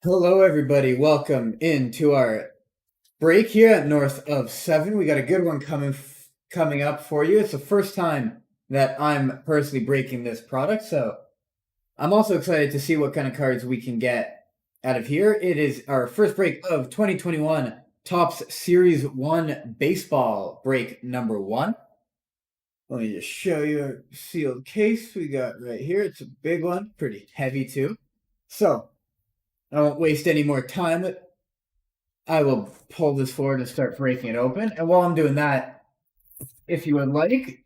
Hello, everybody. Welcome into our break here at North of 7. We got a good one coming up for you. It's the first time that I'm personally breaking this product, so I'm also excited to see what kind of cards we can get out of here. It is our first break of 2021 Topps Series 1 Baseball break number 1. Let me just show you our sealed case we got right here. It's a big one, pretty heavy too. So, I won't waste any more time. I will pull this forward and start breaking it open. And while I'm doing that, if you would like,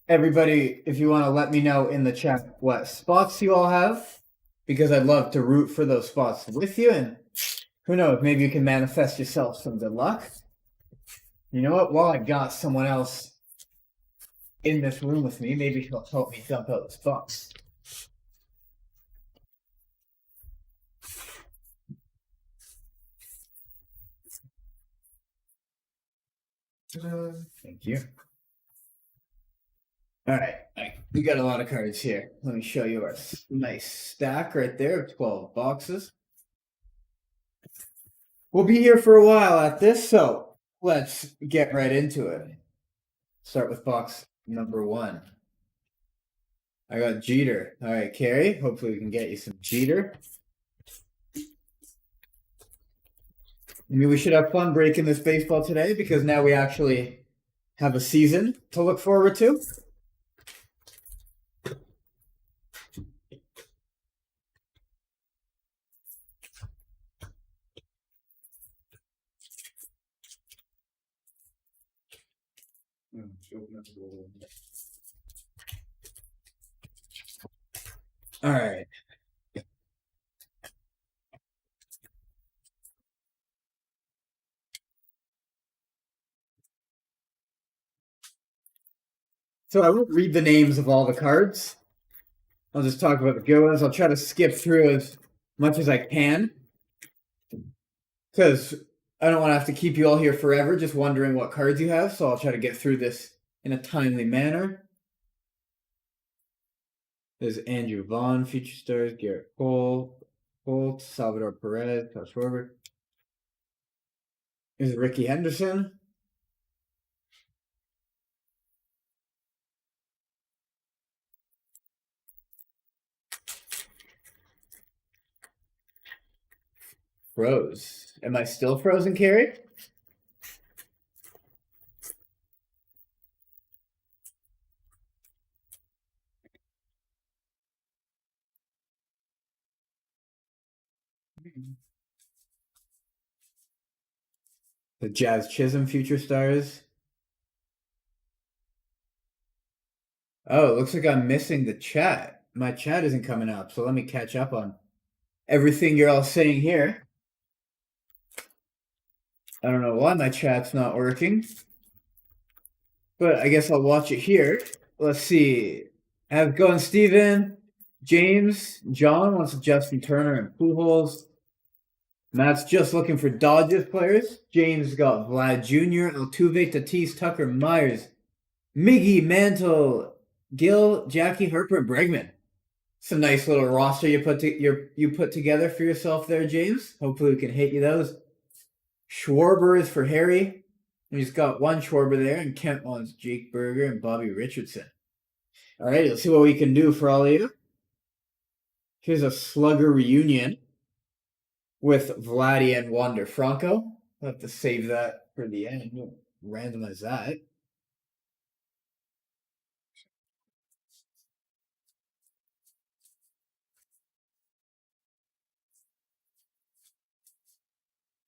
everybody, if you want to let me know in the chat what spots you all have, because I'd love to root for those spots with you. And who knows, maybe you can manifest yourself some good luck. You know what? While I got someone else in this room with me, maybe he'll help me dump out the spots. Thank you. All right, we got a lot of cards here. Let me show you our nice stack right there of 12 boxes. We'll be here for a while at this, so let's get right into it. Start with box number 1. I got Jeter. All right, Carrie, hopefully we can get you some Jeter. I mean, we should have fun breaking this baseball today because now we actually have a season to look forward to. All right. So I won't read the names of all the cards. I'll just talk about the good ones. I'll try to skip through as much as I can because I don't want to have to keep you all here forever just wondering what cards you have. So I'll try to get through this in a timely manner. There's Andrew Vaughn, Future Stars, Garrett Cole, Holt, Salvador Perez, Kyle Schwarber. There's Ricky Henderson. Froze. Am I still frozen, Carrie? The Jazz Chisholm Future Stars. Oh, it looks like I'm missing the chat. My chat isn't coming up, so let me catch up on everything you're all saying here. I don't know why my chat's not working, but I guess I'll watch it here. Let's see. How's it going, Steven? James, John wants Justin Turner and Pujols. Matt's just looking for Dodgers players. James got Vlad Jr., Altuve, Tatis, Tucker, Myers, Miggy, Mantle, Gill, Jackie, Harper, and Bregman. It's a nice little roster you put together for yourself there, James. Hopefully we can hit you those. Schwarber is for Harry. He's got one Schwarber there, and Kent wants Jake Berger and Bobby Richardson. All right, let's see what we can do for all of you. Here's a Slugger reunion with Vladdy and Wander Franco. I'll have to save that for the end. We'll randomize that.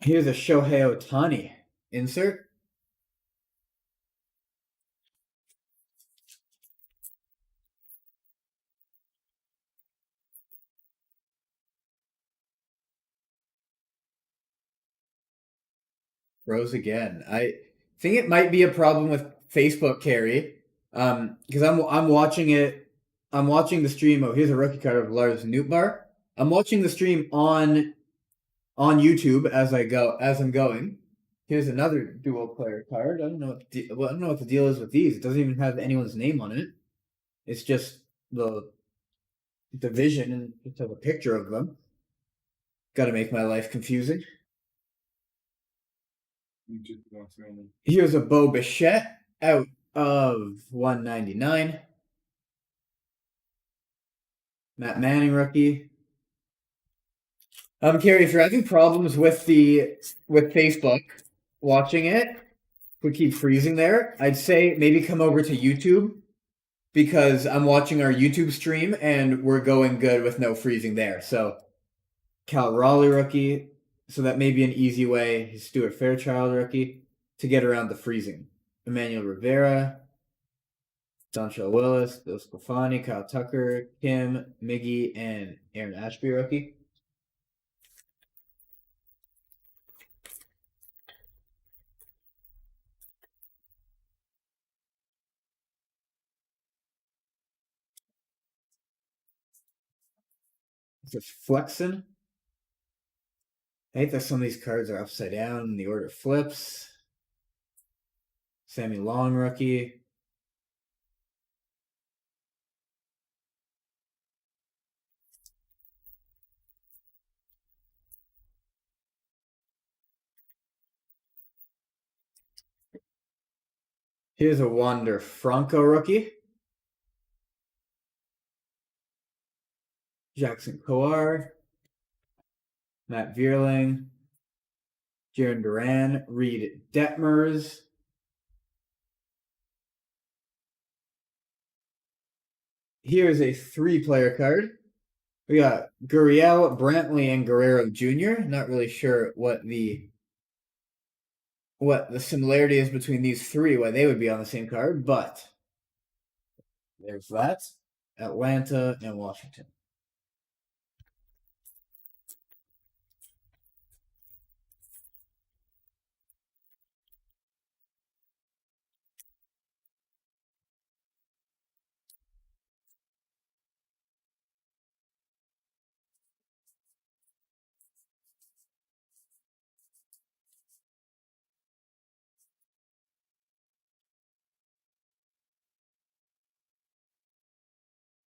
Here's a Shohei Ohtani insert. Rose again. I think it might be a problem with Facebook, Carrie. Because I'm watching it. I'm watching the stream. Oh, here's a rookie card of Lars Nootbaar. I'm watching the stream on YouTube as I'm going. Here's another dual player card. I don't know what the deal is with these. It doesn't even have anyone's name on it. It's just the division and it's a picture of them. Got to make my life confusing. Here's a Bo Bichette out of 199. Matt Manning rookie. Carrie, if you're having problems with Facebook watching it, we keep freezing there. I'd say maybe come over to YouTube because I'm watching our YouTube stream and we're going good with no freezing there. So Cal Raleigh rookie. So that may be an easy way. Stuart Fairchild rookie to get around the freezing. Emmanuel Rivera, Dontrell Willis, Bill Sclafani, Kyle Tucker, Kim, Miggy, and Aaron Ashby rookie. This is Flexen. I hate that some of these cards are upside down and the order flips. Sammy Long rookie. Here's a Wander Franco rookie. Jackson Kowar. Matt Vierling. Jaron Duran. Reed Detmers. Here's a 3-player card. We got Gurriel, Brantley, and Guerrero Jr. Not really sure what the similarity is between these three, why they would be on the same card, but there's that. Atlanta and Washington.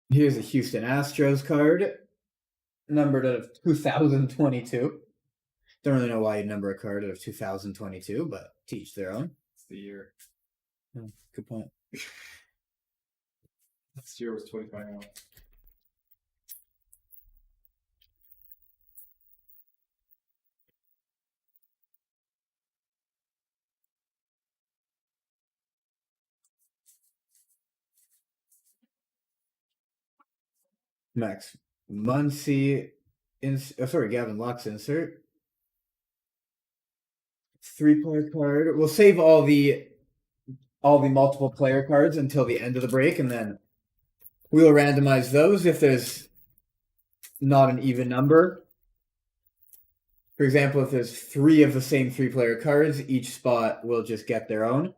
Here's a Houston Astros card, numbered out of 2022. Don't really know why you number a card out of 2022, but teach their own. It's the year. Oh, good point. Last year was 2021. Max Muncy, Gavin Lux insert. 3-player card. We'll save all the multiple player cards until the end of the break, and then we'll randomize those if there's not an even number. For example, if there's 3 of the same 3-player cards, each spot will just get their own.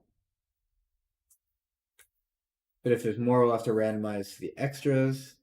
But if there's more, we'll have to randomize the extras.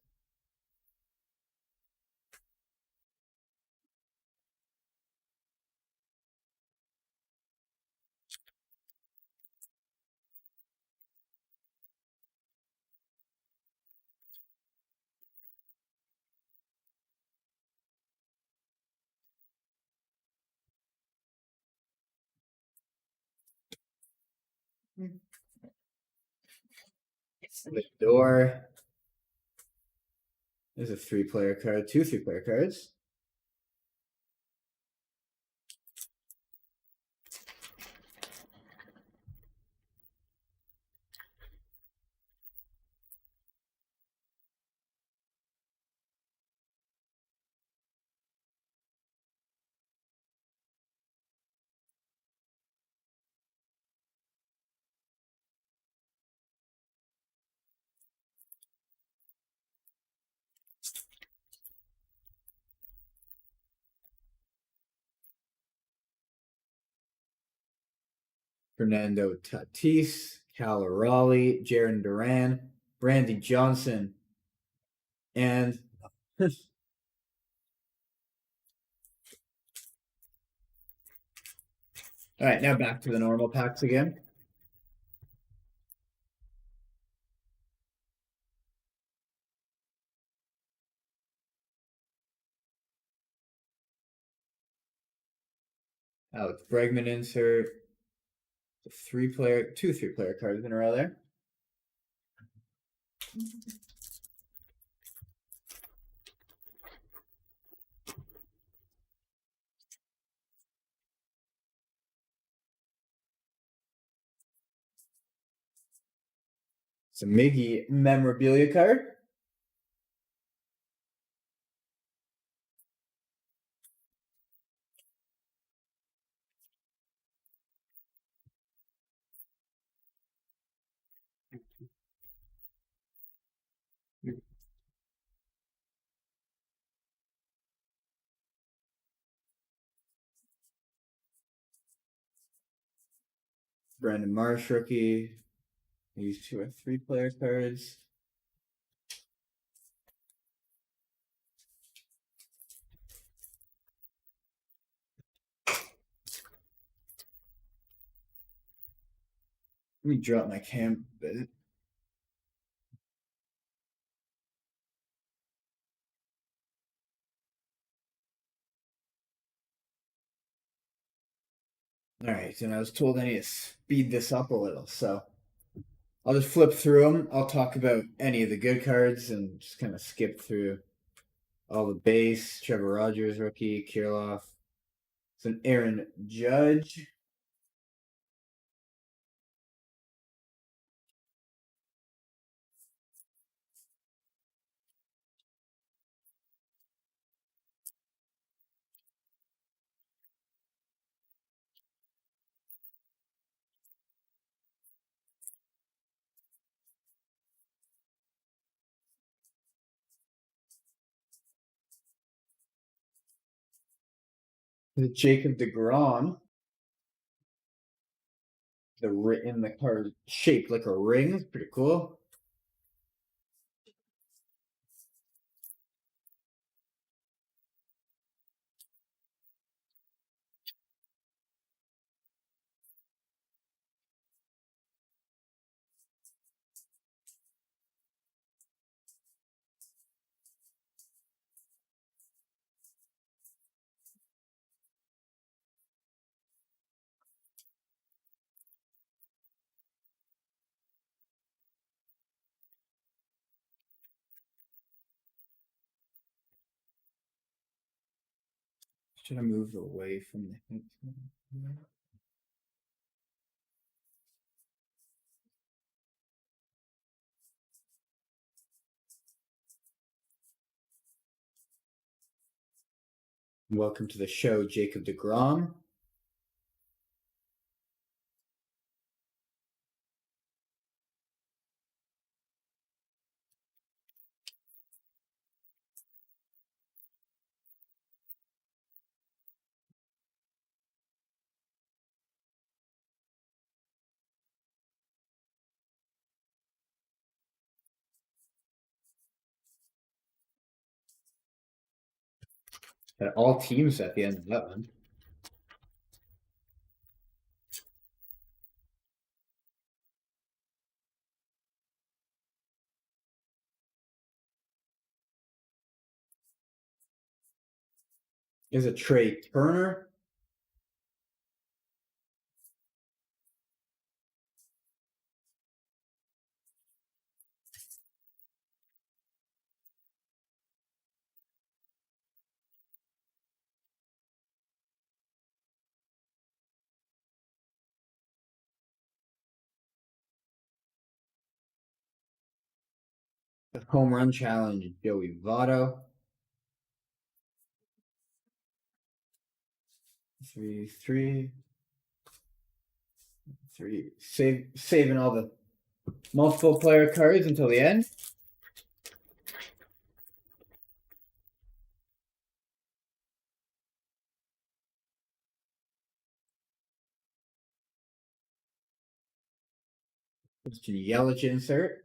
The door. There's a 3-player card, 2 3-player cards. Fernando Tatis, Cal Raleigh, Jaron Duran, Brandy Johnson, and all right, now back to the normal packs again. Alex Bregman insert. Two 3-player cards in a row there. It's a Miggy memorabilia card. Brandon Marsh rookie. These two are 3-player cards. Let me drop my cam a bit. Alright, and I was told I need to speed this up a little, so I'll just flip through them. I'll talk about any of the good cards and just kind of skip through all the base. Trevor Rogers rookie, Kirilloff. It's an Aaron Judge. The Jacob DeGrom. In the card shaped like a ring. It's pretty cool. Should I move away from the hint? Welcome to the show, Jacob DeGrom. Had all teams at the end of that one. Is it Trey Turner? The home run challenge, Joey Votto. 3-3. Saving all the multiple player cards until the end. Mr. Yelich insert.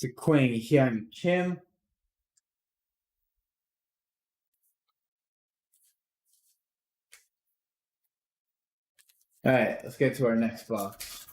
It's a Quang Hyun Kim. All right, let's get to our next box.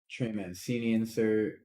Trey Mancini insert.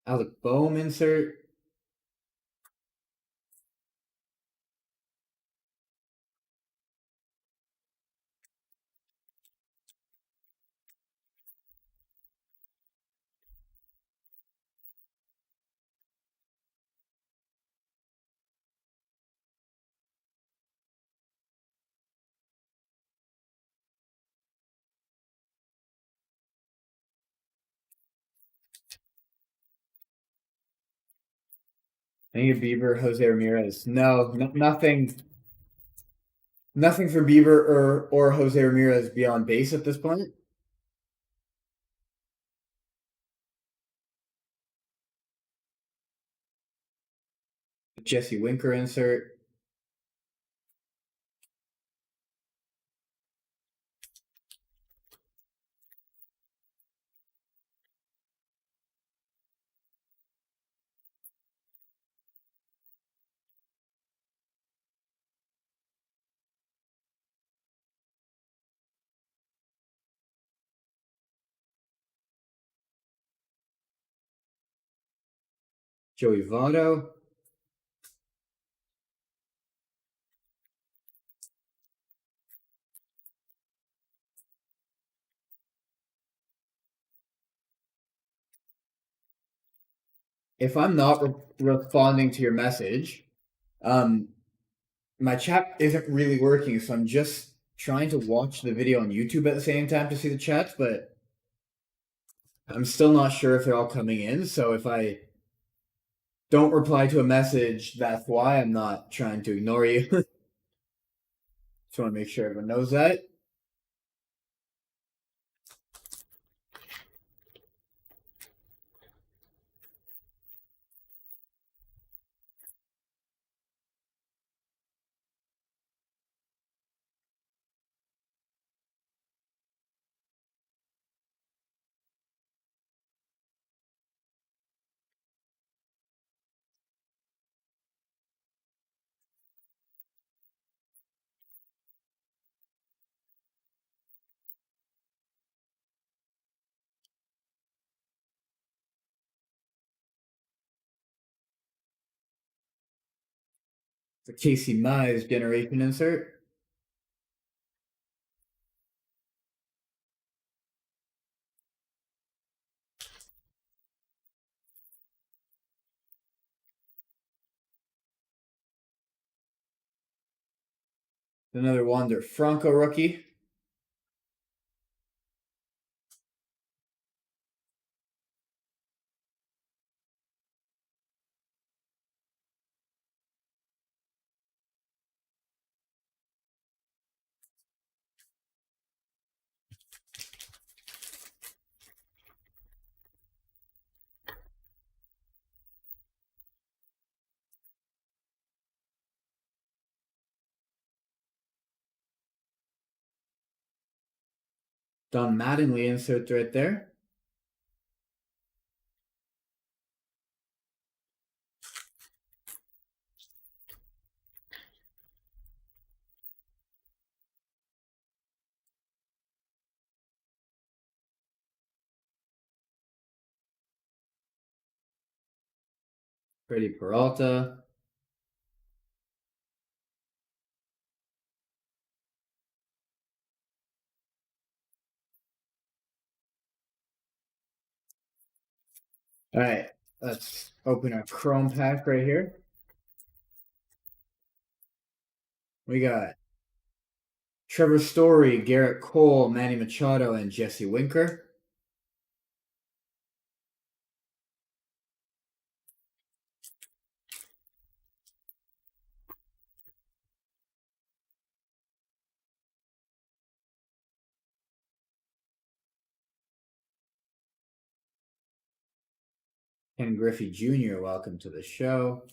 Alec Boehm insert. Any Bieber, Jose Ramirez. No, nothing. Nothing for Bieber or Jose Ramirez beyond base at this point. Jesse Winker insert. Joey Votto. If I'm not responding to your message, my chat isn't really working, so I'm just trying to watch the video on YouTube at the same time to see the chats, but I'm still not sure if they're all coming in. So if I don't reply to a message, that's why. I'm not trying to ignore you. Just want to make sure everyone knows that. The Casey Mize generation insert. Another Wander Franco rookie. Don Mattingly insert right there. Freddie Peralta. All right, let's open our Chrome pack right here. We got Trevor Story, Garrett Cole, Manny Machado, and Jesse Winker. Ken Griffey Jr., welcome to the show.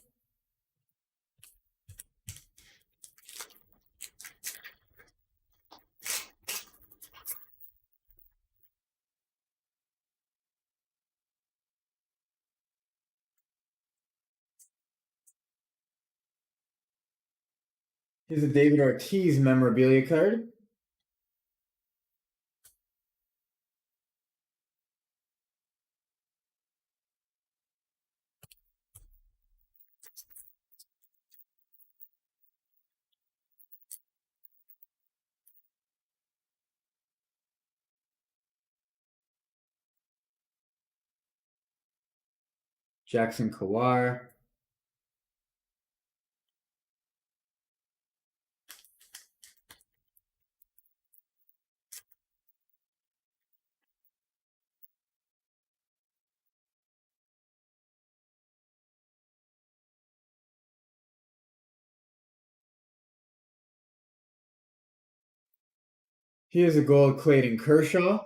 Here's a David Ortiz memorabilia card. Jackson Kawar. Here's a gold Clayton Kershaw.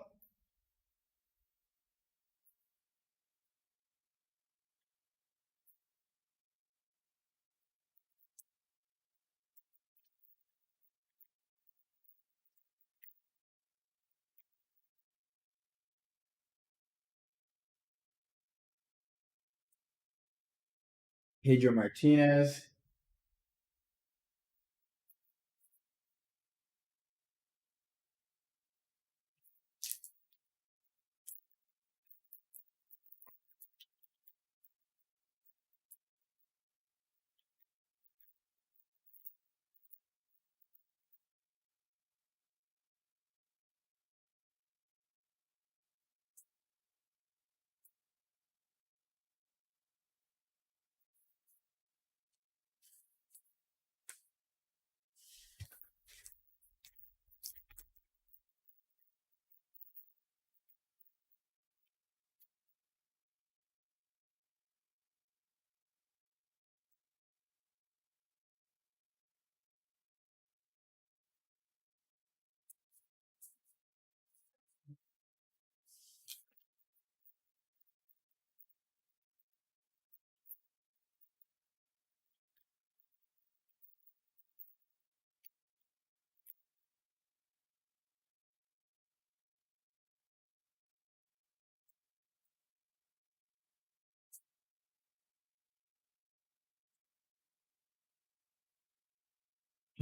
Pedro Martinez.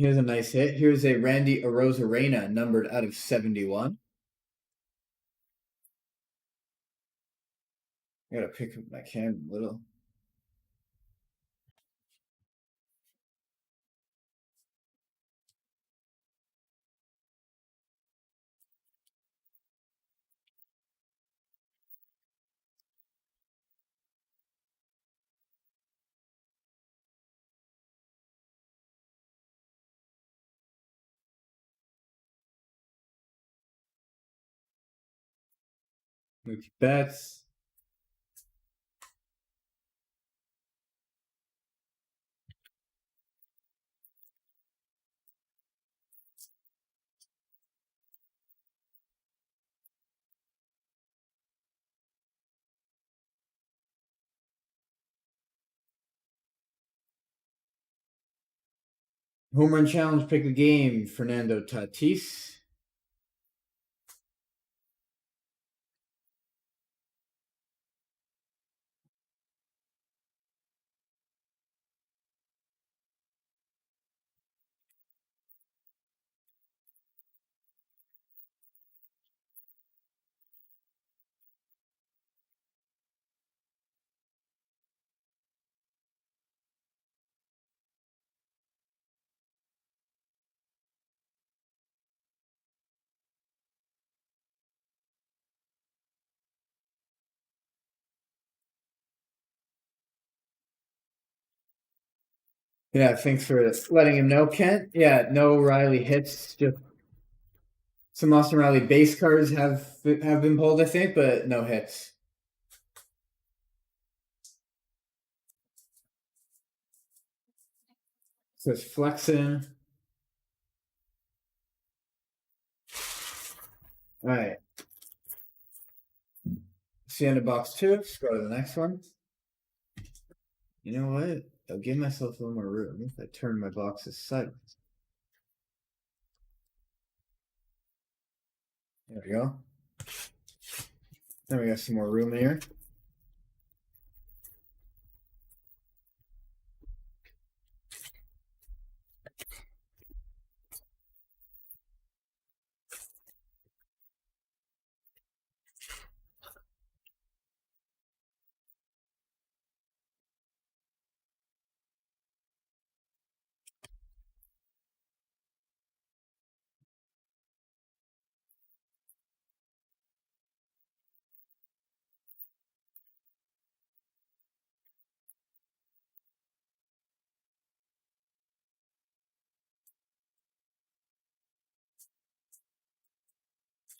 Here's a nice hit. Here's a Randy Arozarena, numbered out of 71. I gotta pick up my camera a little. Mookie Betts. Home Run Challenge pick a game, Fernando Tatis. Yeah, thanks for letting him know, Kent. Yeah, no Riley hits. Just some Austin Riley base cards have been pulled, I think, but no hits. So it's flexing. All right. It's the end of box 2. Let's go to the next one. You know what? I'll give myself a little more room if I turn my boxes sideways. There we go. Then we got some more room here.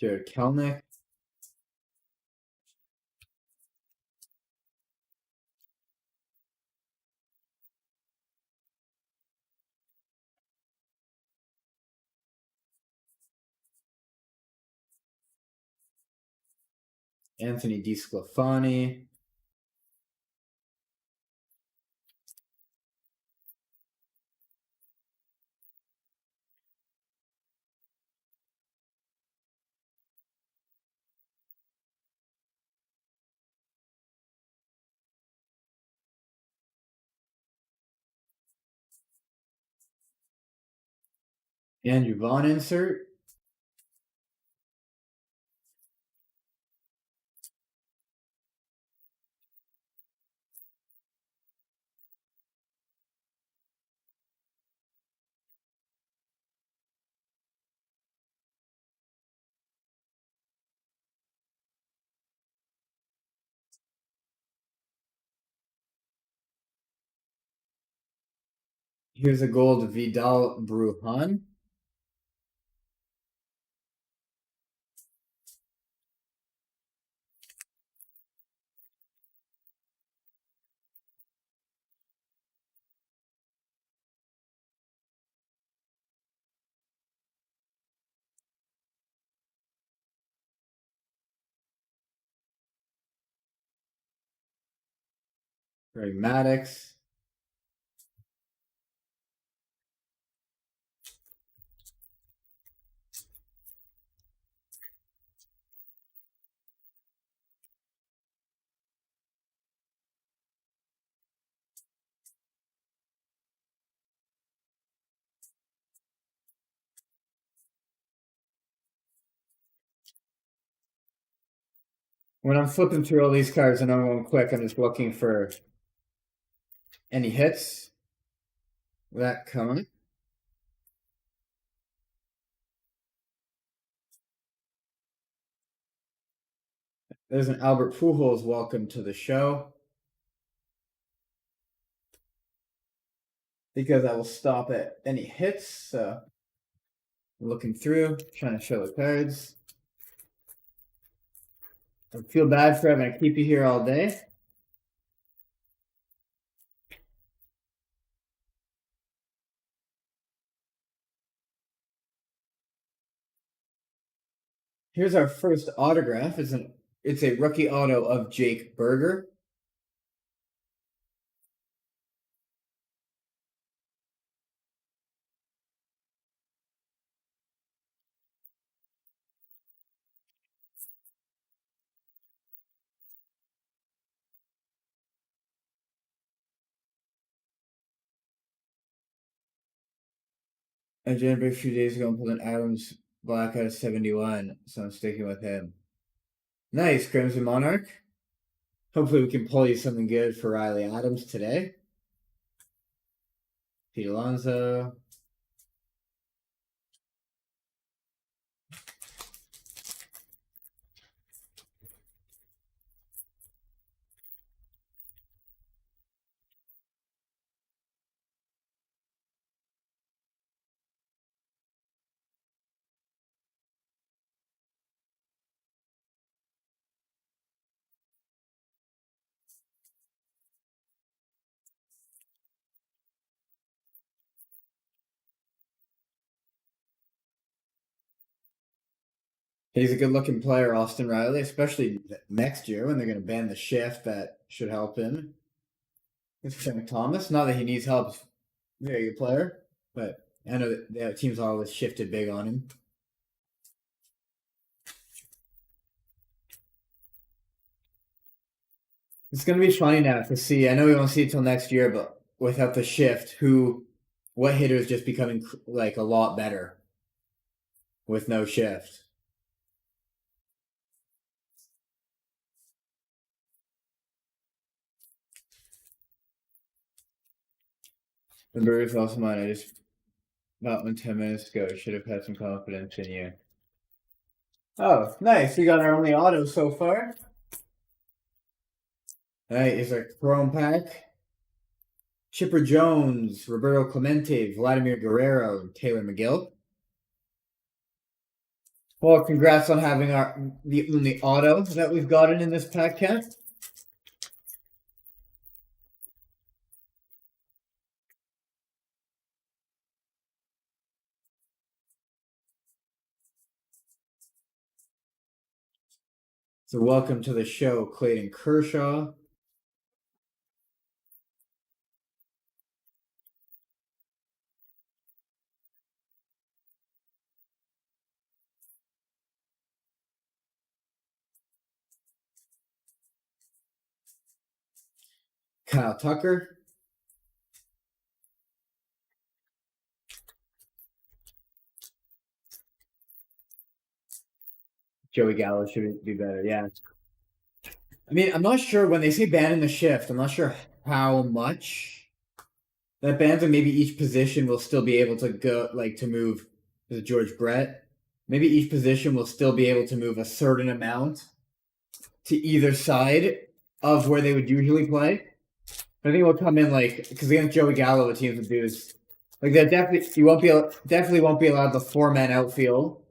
Jared Kelnick. Anthony DeSclafani. Andrew Vaughn insert. Here's a gold Vidal Brujan. Greg Maddux. When I'm flipping through all these cards and I'm going quick, I'm just looking for any hits that come. There's an Albert Pujols. Welcome to the show. Because I will stop at any hits. So looking through, trying to show the cards. I feel bad for having to keep you here all day. Here's our first autograph. It's a rookie auto of Jake Burger. I jammed a few days ago and pulled an Adams Black out of 71, so I'm sticking with him. Nice, Crimson Monarch. Hopefully we can pull you something good for Riley Adams today. Pete Alonso. He's a good-looking player, Austin Riley, especially next year when they're going to ban the shift. That should help him. It's Frank Thomas. Not that he needs help. Very good player, but I know that the teams always shifted big on him. It's going to be funny now to see. I know we won't see it till next year, but without the shift, what hitter is just becoming like a lot better with no shift. The Brewers lost mine. I just about 10 minutes ago. I should have had some confidence in you. Oh, nice. We got our only auto so far. Alright, is a Chrome pack. Chipper Jones, Roberto Clemente, Vladimir Guerrero, Taylor McGill. Well, congrats on having the only auto that we've gotten in this pack, Ken. So welcome to the show, Clayton Kershaw. Kyle Tucker. Joey Gallo should be better, yeah. I mean, I'm not sure when they say banning the shift, I'm not sure how much that bans, and maybe each position will still be able to go, like, to move. Is it George Brett? Maybe each position will still be able to move a certain amount to either side of where they would usually play. I think it'll come in like because against Joey Gallo, what teams would do is like that. Definitely won't be allowed the 4-man outfield.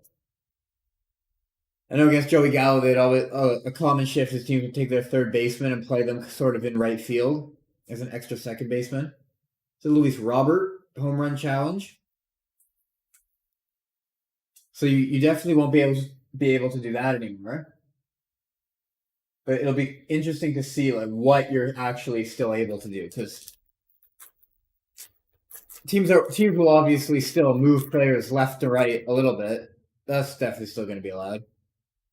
I know against Joey Gallo, they'd always a common shift is teams would take their third baseman and play them sort of in right field as an extra second baseman. So Luis Robert home run challenge. So you definitely won't be able to do that anymore. But it'll be interesting to see like what you're actually still able to do because teams will obviously still move players left to right a little bit. That's definitely still going to be allowed.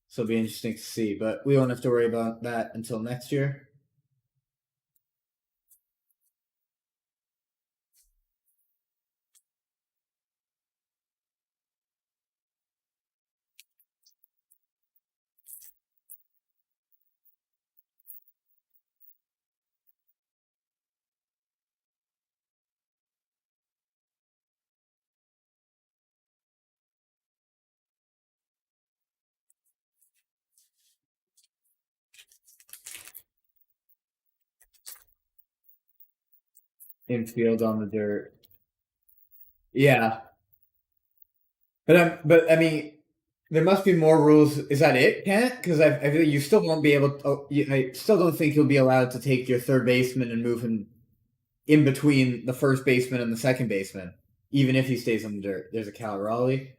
So it'll be interesting to see, but we won't have to worry about that until next year. Infield on the dirt. Yeah. But I mean, there must be more rules. Is that it, Kent? Because I feel like you still won't be able to. I still don't think you'll be allowed to take your third baseman and move him in between the first baseman and the second baseman, even if he stays on the dirt. There's a Cal Raleigh.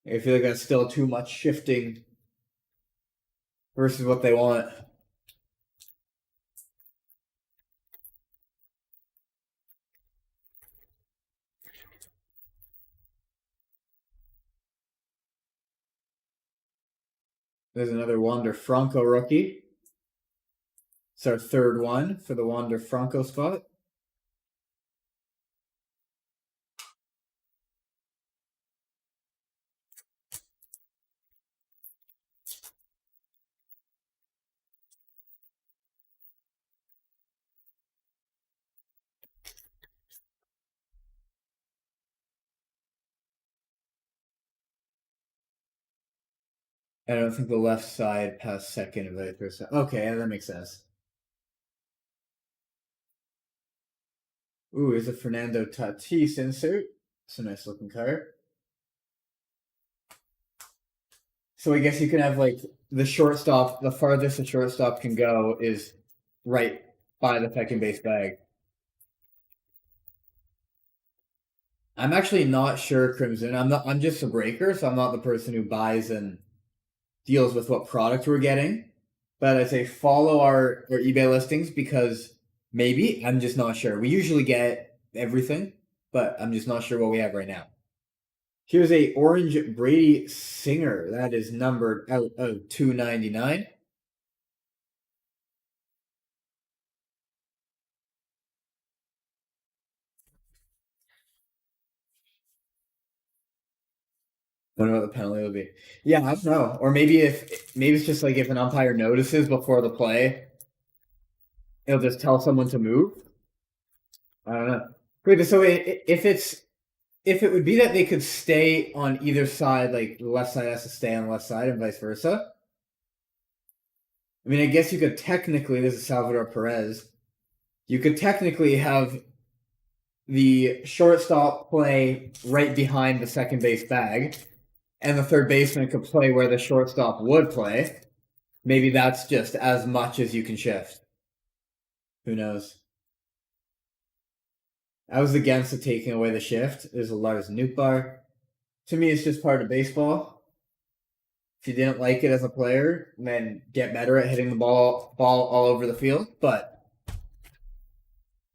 I feel like that's still too much shifting versus what they want. There's another Wander Franco rookie. It's our third one for the Wander Franco spot. I don't think the left side passed second of the first. Okay, that makes sense. Ooh, here's a Fernando Tatis insert. It's a nice looking card. So I guess you can have like the shortstop, the farthest the shortstop can go is right by the second base bag. I'm actually not sure, Crimson. I'm just a breaker, so I'm not the person who buys and deals with what product we're getting. But I say follow our eBay listings because maybe I'm just not sure. We usually get everything, but I'm just not sure what we have right now. Here's a orange Brady Singer that is numbered out of 299. Wonder what the penalty will be. Yeah, I don't know. Or maybe it's just like if an umpire notices before the play, he'll just tell someone to move. I don't know. Wait, so if it would be that they could stay on either side, like the left side has to stay on the left side and vice versa. I mean, I guess you could technically. This is Salvador Perez. You could technically have the shortstop play right behind the second base bag, and the third baseman could play where the shortstop would play. Maybe that's just as much as you can shift. Who knows? I was against the taking away the shift. There's a Lars Nootbaar. To me, it's just part of baseball. If you didn't like it as a player, then get better at hitting the ball all over the field. But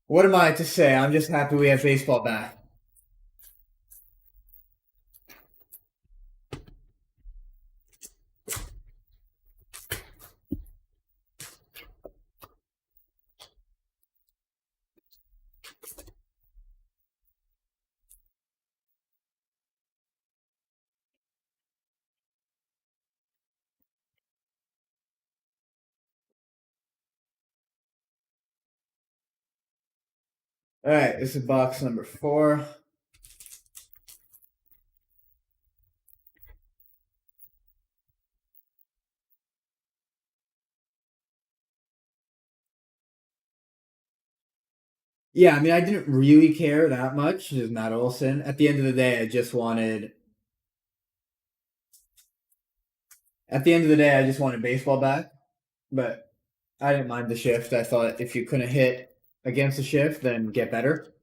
what am I to say? I'm just happy we have baseball back. All right, this is box number 4. Yeah, I mean, I didn't really care that much. Just Matt Olson. At the end of the day, I just wanted. At the end of the day, I just wanted baseball back. But I didn't mind the shift. I thought if you couldn't hit against the shift, then get better.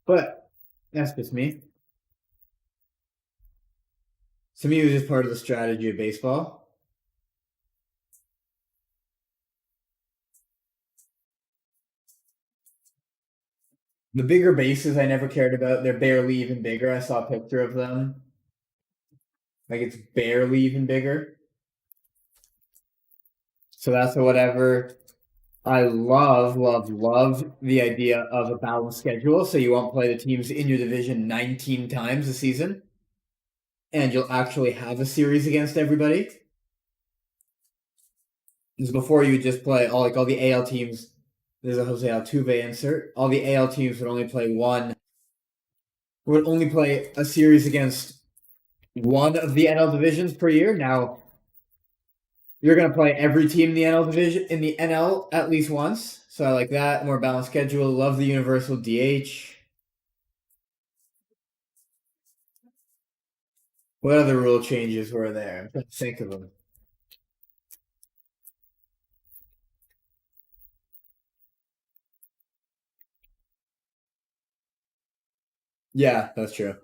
But that's just me. To me, it was just part of the strategy of baseball. The bigger bases I never cared about. They're barely even bigger. I saw a picture of them. Like it's barely even bigger. So that's whatever. I love the idea of a balanced schedule. So you won't play the teams in your division 19 times a season. And you'll actually have a series against everybody. Because before you just play all the AL teams. There's a Jose Altuve insert. All the AL teams would only play a series against one of the NL divisions per year. Now you're gonna play every team in the NL at least once. So I like that. More balanced schedule. Love the universal DH. What other rule changes were there? I'm trying to think of them. Yeah, that's true.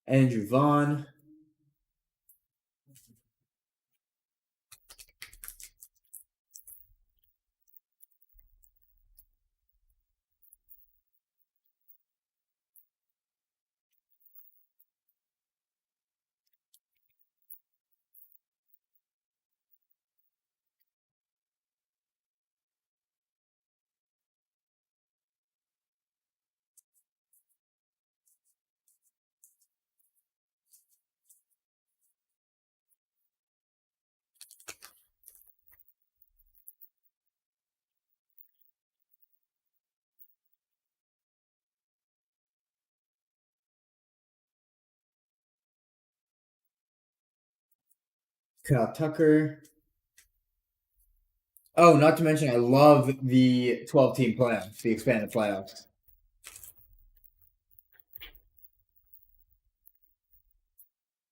Andrew Vaughn. Kyle Tucker. Oh, not to mention, I love the 12-team playoffs, the expanded playoffs.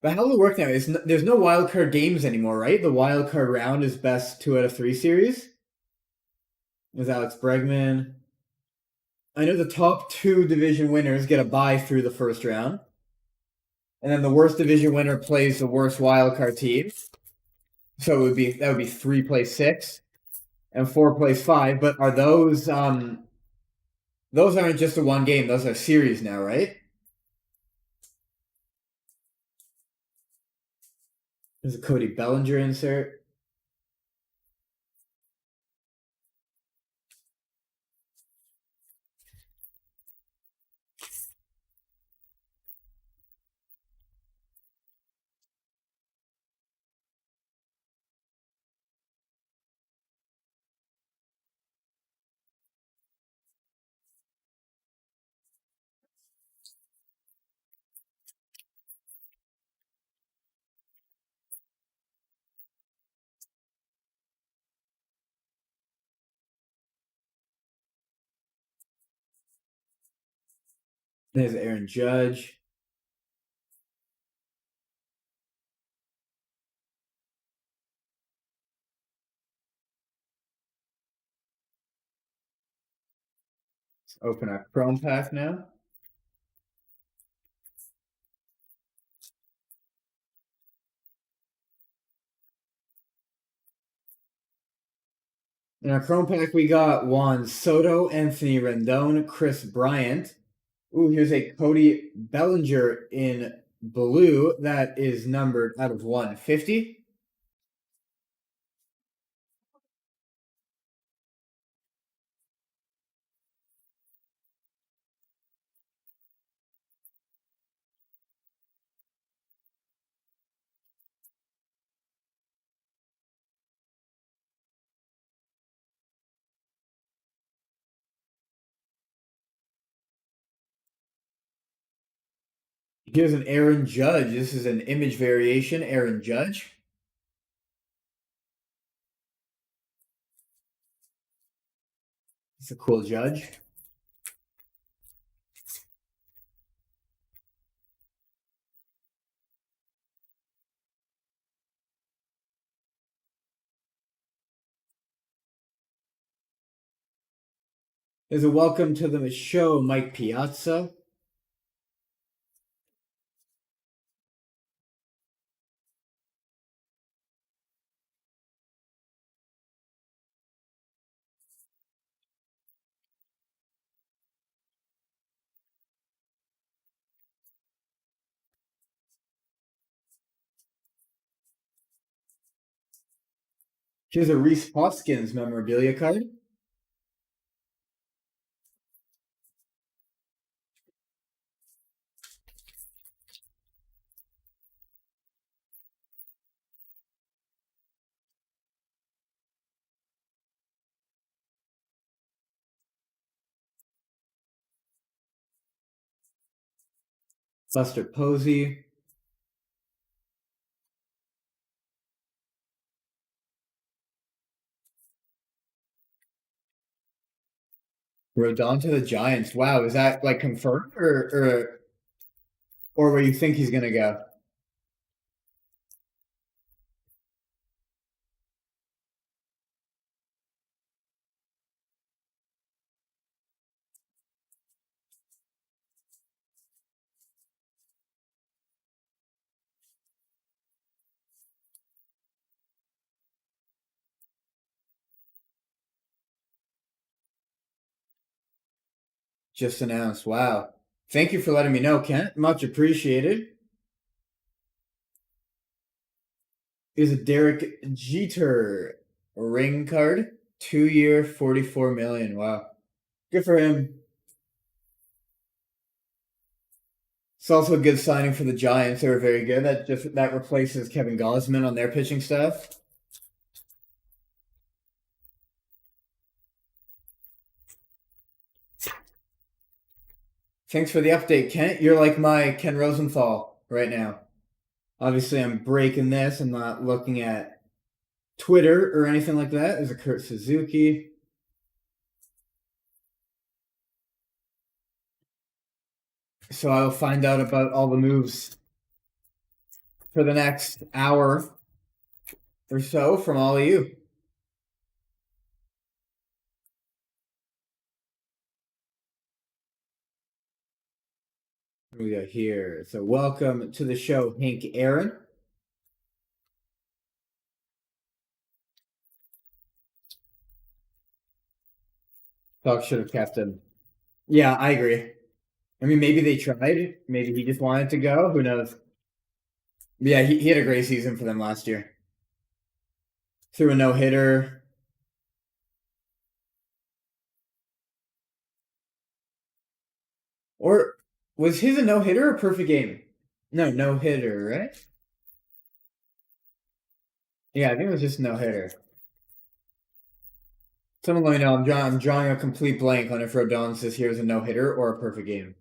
But how will it work now? There's no wild card games anymore, right? The wild card round is best 2 out of 3 series. There's Alex Bregman. I know the top 2 division winners get a bye through the first round. And then the worst division winner plays the worst wildcard team. So that would be 3 plays 6 and 4 plays 5. But are those aren't just a one game, those are series now, right? There's a Cody Bellinger insert. There's Aaron Judge. Let's open our Chrome pack now. In our Chrome pack, we got Juan Soto, Anthony Rendon, Chris Bryant. Ooh, here's a Cody Bellinger in blue that is numbered out of 150. Here's an Aaron Judge. This is an image variation, Aaron Judge. It's a cool Judge. There's a welcome to the show, Mike Piazza. Here's a Reese Hoskins memorabilia card. Buster Posey. Rodon to the Giants. Wow, is that like confirmed or where you think he's gonna go? Just announced. Wow. Thank you for letting me know, Kent. Much appreciated. Is a Derek Jeter ring card. 2-year, $44 million. Wow. Good for him. It's also a good signing for the Giants. They were very good. That replaces Kevin Gausman on their pitching staff. Thanks for the update, Kent. You're like my Ken Rosenthal right now. Obviously, I'm breaking this. I'm not looking at Twitter or anything like that. There's a Kurt Suzuki. So I'll find out about all the moves for the next hour or so from all of you. What do we got here? So welcome to the show, Hank Aaron. Buck should have kept him. Yeah, I agree. I mean, maybe they tried. Maybe he just wanted to go. Who knows? Yeah, he had a great season for them last year. Threw a no-hitter. Or was his a no-hitter or a perfect game? No, no-hitter, right? Yeah, I think it was just no-hitter. Someone let me know. I'm drawing a complete blank on if Rodon says here's a no-hitter or a perfect game.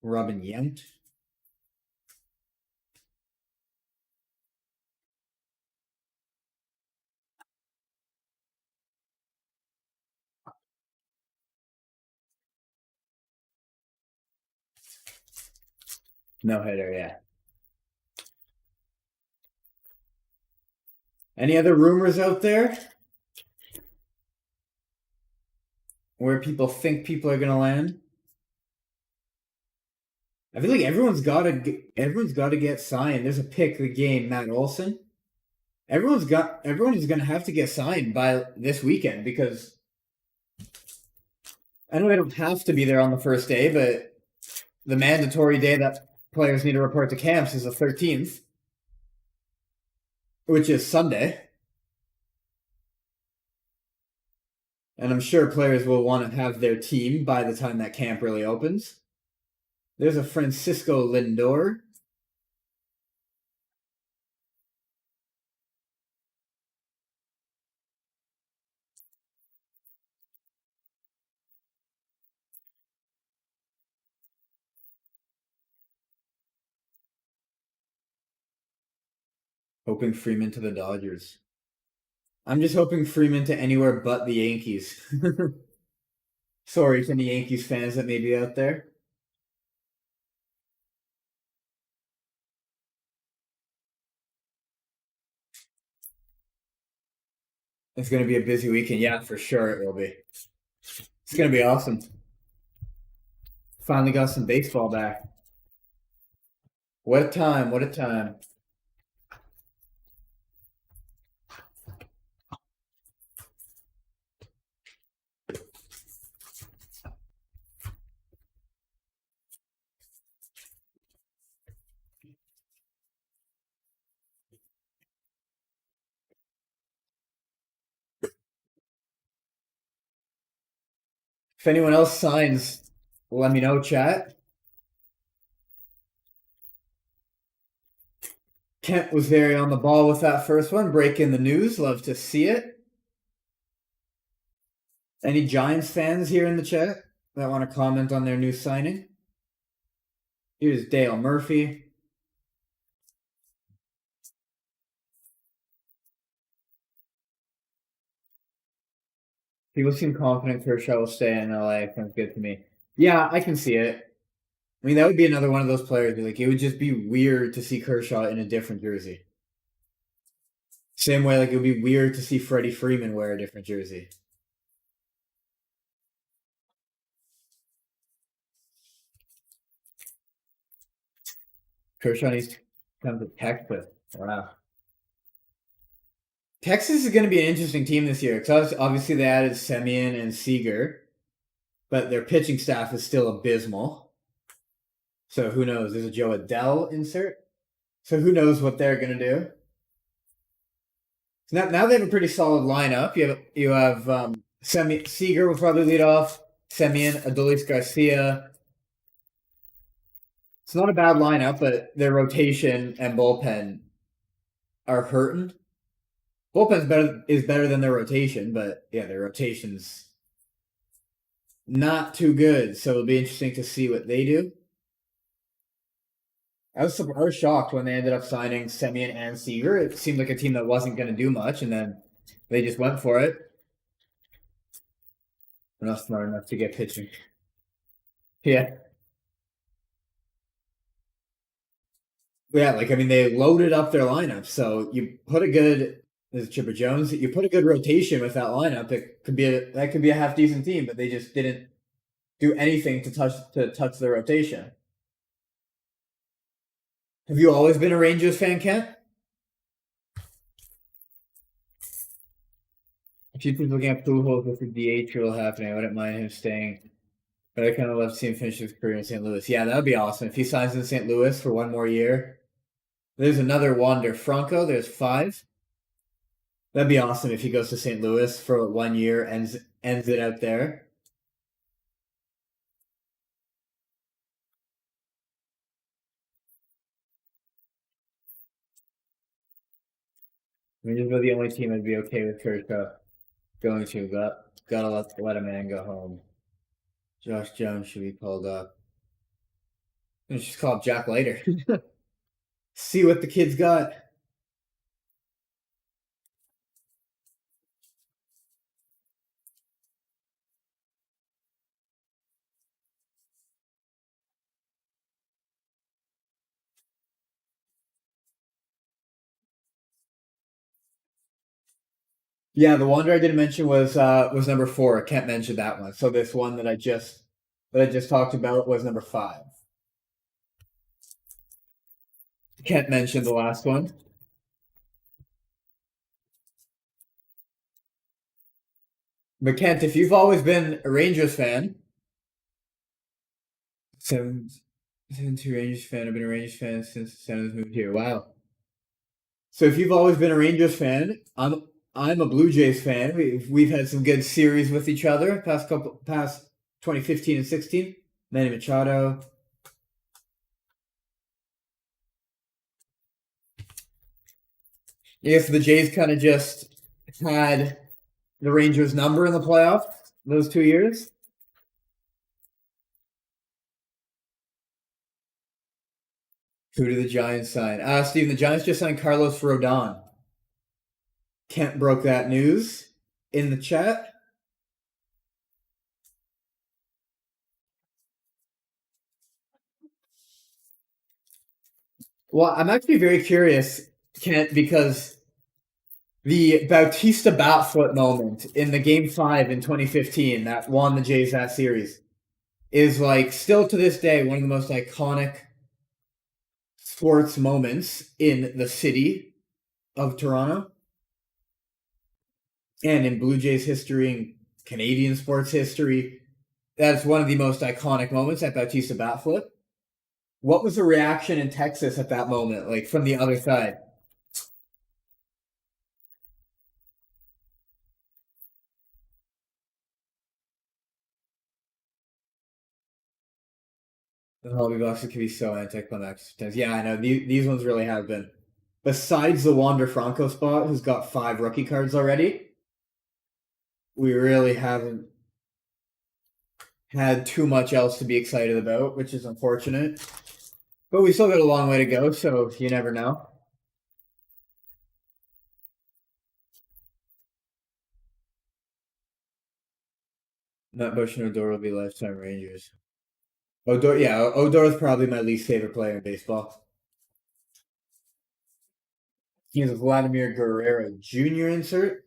Robin Yount. No-hitter, yeah. Any other rumors out there? Where people think people are gonna land? I feel like everyone's gotta get signed. There's a pick of the game, Matt Olson. Everyone is gonna have to get signed by this weekend because I know they don't have to be there on the first day, but the mandatory day that players need to report to camps is the 13th, which is Sunday. And I'm sure players will want to have their team by the time that camp really opens. There's a Francisco Lindor. Hoping Freeman to the Dodgers. I'm just hoping Freeman to anywhere but the Yankees. Sorry to any Yankees fans that may be out there. It's going to be a busy weekend. Yeah, for sure it will be. It's going to be awesome. Finally got some baseball back. What a time. What a time. If anyone else signs, let me know, chat. Kent was very on the ball with that first one. Breaking the news. Love to see it. Any Giants fans here in the chat that want to comment on their new signing? Here's Dale Murphy. People seem confident Kershaw will stay in LA. Sounds good to me. Yeah, I can see it. I mean, that would be another one of those players. Like, it would just be weird to see Kershaw in a different jersey. Same way, like, it would be weird to see Freddie Freeman wear a different jersey. Kershaw needs to come to Texas. Wow. Texas is going to be an interesting team this year because obviously they added Semien and Seager, but their pitching staff is still abysmal. So who knows? There's a Joe Adell insert. So who knows what they're going to do? So now they have a pretty solid lineup. You have Seager will probably lead off. Semien, Adolis Garcia. It's not a bad lineup, but their rotation and bullpen are hurting. Bullpen's is better than their rotation, but yeah, their rotation's not too good. So it'll be interesting to see what they do. I was shocked when they ended up signing Semien and Seager. It seemed like a team that wasn't going to do much, and then they just went for it. They're not smart enough to get pitching. Yeah. Yeah, like, I mean, they loaded up their lineup. So you put a good There's Chipper Jones. You put a good rotation with that lineup, it could be a half decent team, but they just didn't do anything to touch the rotation. Have you always been a Rangers fan, Kent? If you keep looking at Pujols with the DH rule happening, I wouldn't mind him staying. But I kind of love to see him finish his career in St. Louis. Yeah, that would be awesome. If he signs in St. Louis for one more year. There's another Wander Franco. There's 5. That'd be awesome if he goes to St. Louis for 1 year, ends it out there. Rangers are the only team I'd be okay with Kershaw going to. Gotta let a man go home. Josh Jones should be pulled up. Let's just call up Jack Leiter. See what the kid's got. Yeah, the Wander I didn't mention was number 4. I can't mention that one. So this one that I just talked about was number 5. Can't mention the last one. But Kent, if you've always been a Rangers fan, 7-2 Rangers fan. I've been a Rangers fan since the Senators moved here. Wow. So if you've always been a Rangers fan, I'm a Blue Jays fan. We've had some good series with each other past 2015 and 16. Manny Machado. I guess the Jays kind of just had the Rangers' number in the playoffs those 2 years. Who did the Giants sign? Steven, the Giants just signed Carlos Rodon. Kent broke that news in the chat. Well, I'm actually very curious, Kent, because the Bautista bat flip moment in the Game 5 in 2015 that won the Jays that series is like still to this day one of the most iconic sports moments in the city of Toronto and in Blue Jays history and Canadian sports history. That's one of the most iconic moments, that Bautista bat flip. What was the reaction in Texas at that moment, like from the other side? The hobby boxes can be so anticlimactic sometimes. Yeah, I know. These ones really have been. Besides the Wander Franco spot, who's got 5 rookie cards already, we really haven't had too much else to be excited about, which is unfortunate. But we still got a long way to go, so you never know. Not Bush and Odor will be lifetime Rangers. Odor, yeah, Odor is probably my least favorite player in baseball. He's a Vladimir Guerrero Jr. insert.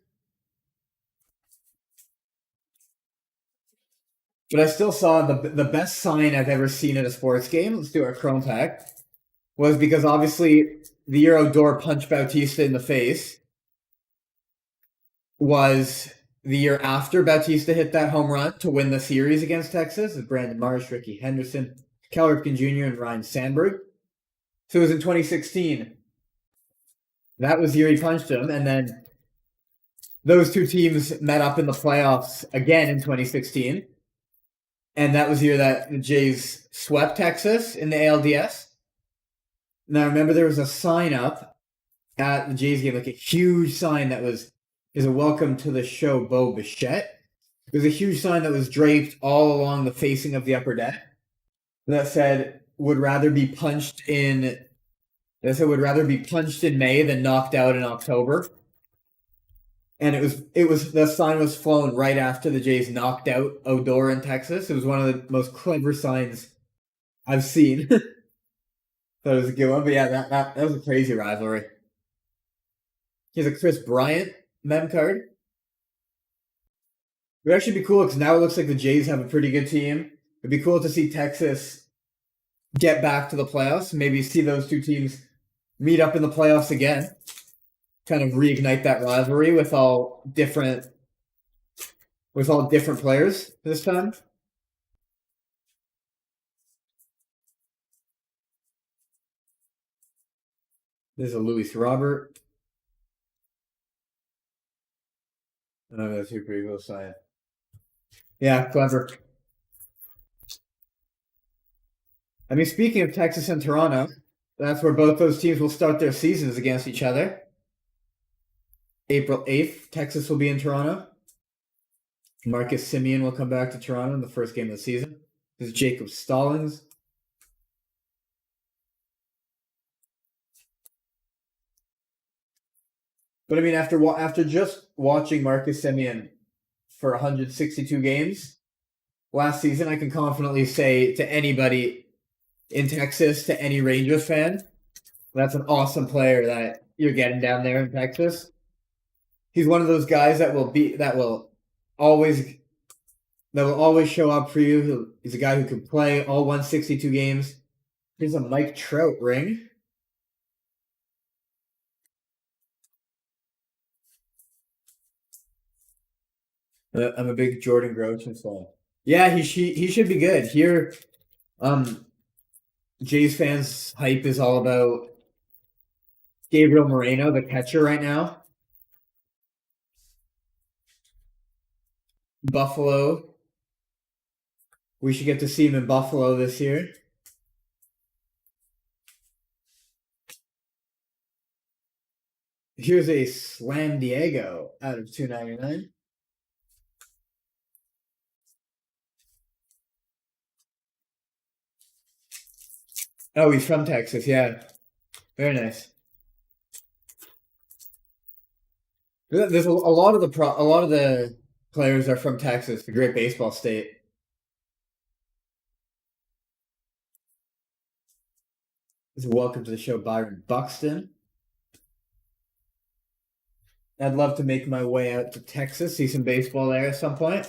But I still saw the best sign I've ever seen at a sports game. Let's do our Chrome pack. Was because obviously the year Odor punched Bautista in the face was the year after Bautista hit that home run to win the series against Texas with Brandon Marsh, Ricky Henderson, Cal Ripken Jr., and Ryan Sandberg. So it was in 2016. That was the year he punched him, and then those two teams met up in the playoffs again in 2016. And that was the year that the Jays swept Texas in the ALDS. Now, remember, there was a sign up at the Jays game, like a huge sign that is a welcome to the show, Bo Bichette. It was a huge sign that was draped all along the facing of the upper deck that said, would rather be punched in May than knocked out in October. And the sign was flown right after the Jays knocked out Odor in Texas. It was one of the most clever signs I've seen. That was a good one, but yeah, that was a crazy rivalry. Here's a Chris Bryant mem card. It would actually be cool because now it looks like the Jays have a pretty good team. It'd be cool to see Texas get back to the playoffs. Maybe see those two teams meet up in the playoffs again. Kind of reignite that rivalry with all different players this time. There's a Luis Robert. Oh, that's super pretty cool sign. Yeah, clever. I mean, speaking of Texas and Toronto, that's where both those teams will start their seasons against each other. April 8th, Texas will be in Toronto. Marcus Semien will come back to Toronto in the first game of the season. This is Jacob Stallings. But I mean, after just watching Marcus Semien for 162 games last season, I can confidently say to anybody in Texas, to any Rangers fan, that's an awesome player that you're getting down there in Texas. He's one of those guys that will always show up for you. He's a guy who can play all 162 games. Here's a Mike Trout ring. I'm a big Jordan Groshans fan. Yeah, he should be good. Here, Jays fans' hype is all about Gabriel Moreno, the catcher right now. Buffalo. We should get to see him in Buffalo this year. Here's a Slam Diego out of 299. Oh, he's from Texas. Yeah, very nice. There's a lot of the players are from Texas, the great baseball state. Welcome to the show, Byron Buxton. I'd love to make my way out to Texas, see some baseball there at some point.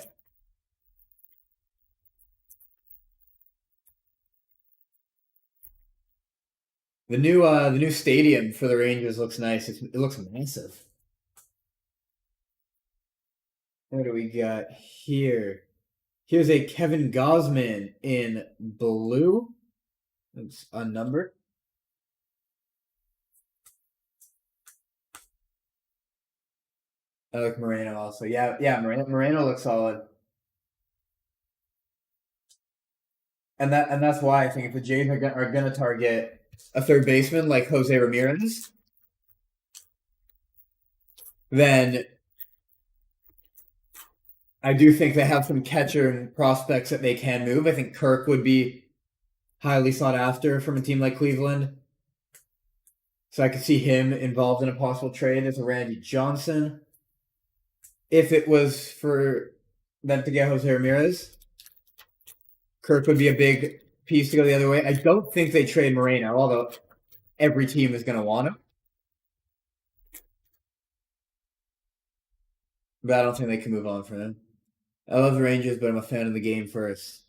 The new stadium for the Rangers looks nice. It looks massive. What do we got here? Here's a Kevin Gausman in blue. It's unnumbered. I like Moreno also. Yeah, Moreno looks solid. And that's why I think if the Jays are going to target a third baseman like Jose Ramirez, then I do think they have some catcher and prospects that they can move. I think Kirk would be highly sought after from a team like Cleveland. So I could see him involved in a possible trade as a Randy Johnson. If it was for them to get Jose Ramirez, Kirk would be a big piece to go the other way. I don't think they trade Moreno, although every team is going to want him. But I don't think they can move on from him. I love the Rangers, but I'm a fan of the game first.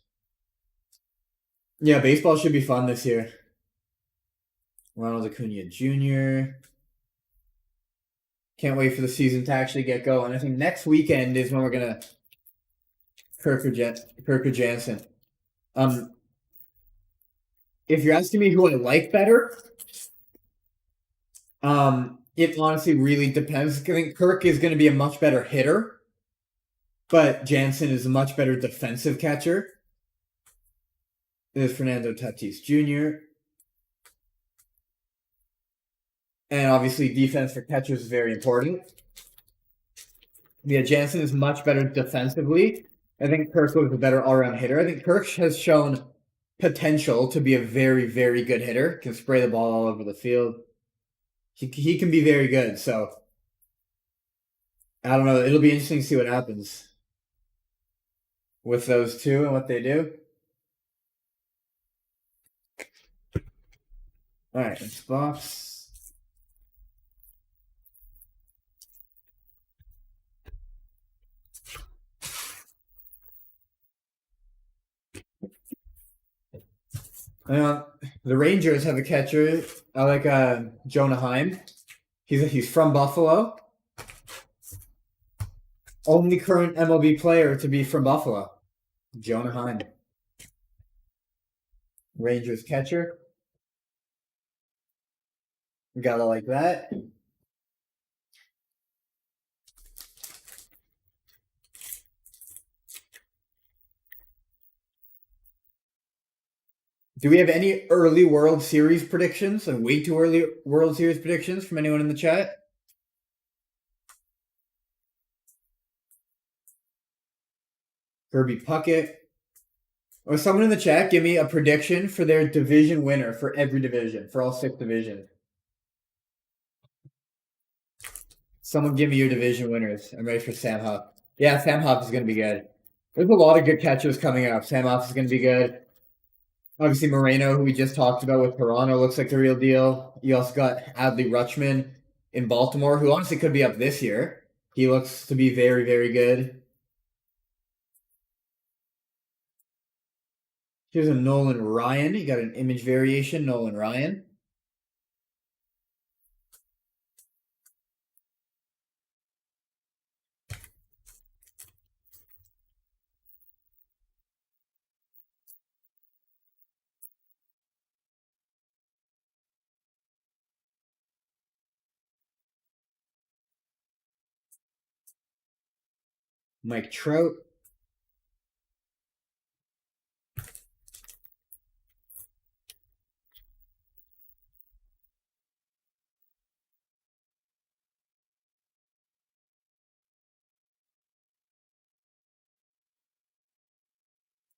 Yeah, baseball should be fun this year. Ronald Acuna Jr. Can't wait for the season to actually get going. I think next weekend is when we're gonna Kirk or Jansen. If you're asking me who I like better, it honestly really depends. I think Kirk is going to be a much better hitter, but Jansen is a much better defensive catcher. There's Fernando Tatis Jr. And obviously defense for catchers is very important. Yeah, Jansen is much better defensively. I think Kirk was a better all-around hitter. I think Kirk has shown potential to be a very, very good hitter. Can spray the ball all over the field. He can be very good. So I don't know. It'll be interesting to see what happens with those two and what they do. All right, next box. The Rangers have a catcher. I like Jonah Heim. He's from Buffalo. Only current MLB player to be from Buffalo. Jonah Heim. Rangers catcher. Gotta like that. Do we have any early World Series predictions? Like way too early World Series predictions from anyone in the chat? Kirby Puckett. Or someone in the chat give me a prediction for their division winner for every division, for all 6 divisions. Someone give me your division winners. I'm ready for Sam Huff. Yeah, Sam Huff is going to be good. There's a lot of good catchers coming up. Sam Huff is going to be good. Obviously, Moreno, who we just talked about with Toronto, looks like the real deal. You also got Adley Rutschman in Baltimore, who honestly could be up this year. He looks to be very, very good. Here's a Nolan Ryan. You got an image variation, Nolan Ryan. Mike Trout.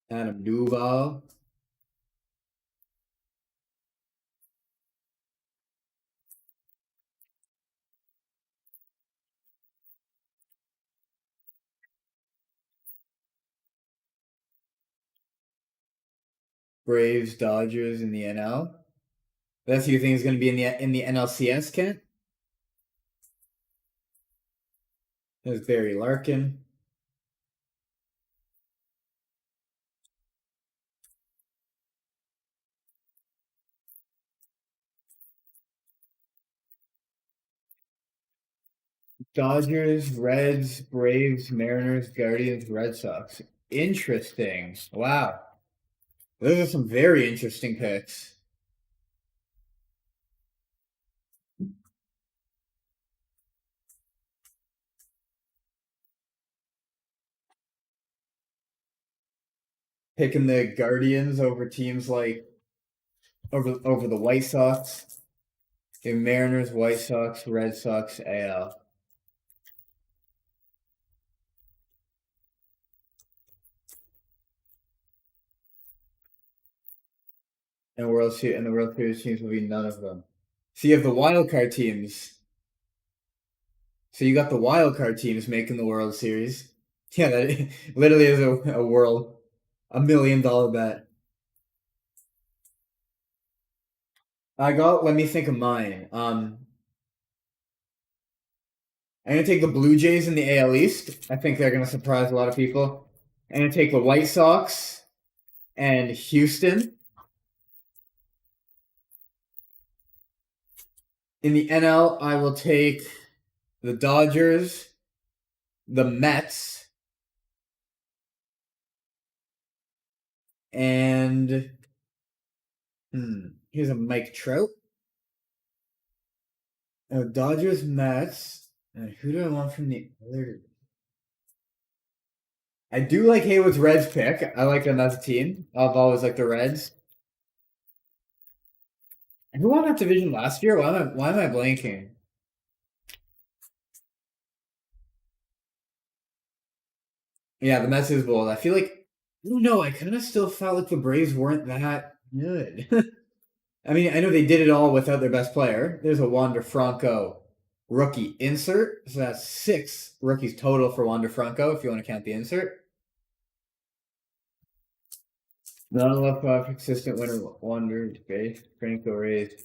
Adam Duvall. Braves, Dodgers in the NL. That's who you think is going to be in the NLCS, Kent? There's Barry Larkin. Dodgers, Reds, Braves, Mariners, Guardians, Red Sox. Interesting. Wow. Those are some very interesting picks. Picking the Guardians over teams like over the White Sox. The Mariners, White Sox, Red Sox, AL. And the World Series teams will be none of them. So you have the wild card teams. So you got the wild card teams making the World Series. Yeah, that literally is a $1 million bet. Let me think of mine. I'm gonna take the Blue Jays in the AL East. I think they're gonna surprise a lot of people. I'm gonna take the White Sox and Houston. In the NL, I will take the Dodgers, the Mets, and here's a Mike Trout. Dodgers, Mets, and who do I want from the other? I do like Haywood's Reds pick. I like them as a team. I've always liked the Reds. Who won that division last year? Why am I blanking? Yeah, the Mets is bold. I feel like no, I kind of still felt like the Braves weren't that good. I mean, I know they did it all without their best player. There's a Wander Franco rookie insert. So that's 6 rookies total for Wander Franco if you want to count the insert. Not enough consistent winner Wander base. Franco raised.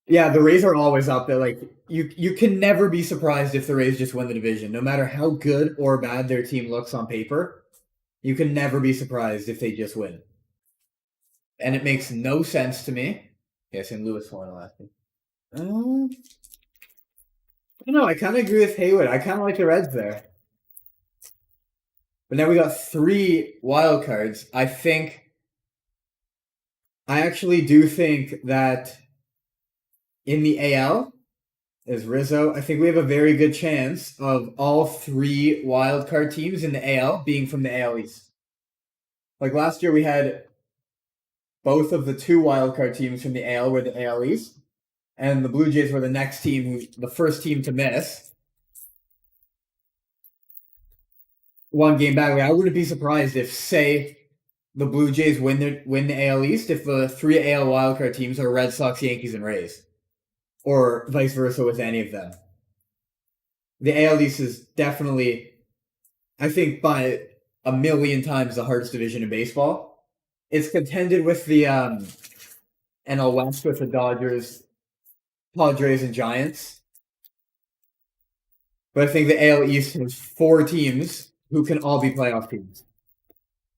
Yeah, the Rays are always up there. Like you can never be surprised if the Rays just win the division, no matter how good or bad their team looks on paper. You can never be surprised if they just win. And it makes no sense to me. Yeah, St. Louis won last week. I don't know. I kind of agree with Haywood. I kind of like the Reds there. But now we got 3 wild cards. I actually do think that in the AL is Rizzo. I think we have a very good chance of all 3 wild card teams in the AL being from the AL East. Like last year, we had both of the 2 wild card teams from the AL were the AL East, and the Blue Jays were the next team, the first team to miss. 1 game back. I wouldn't be surprised if, say, the Blue Jays win the AL East if the 3 AL wildcard teams are Red Sox, Yankees, and Rays, or vice versa with any of them. The AL East is definitely, I think, by a million times the hardest division in baseball. It's contended with the NL West with the Dodgers, Padres, and Giants. But I think the AL East has 4 teams who can all be playoff teams.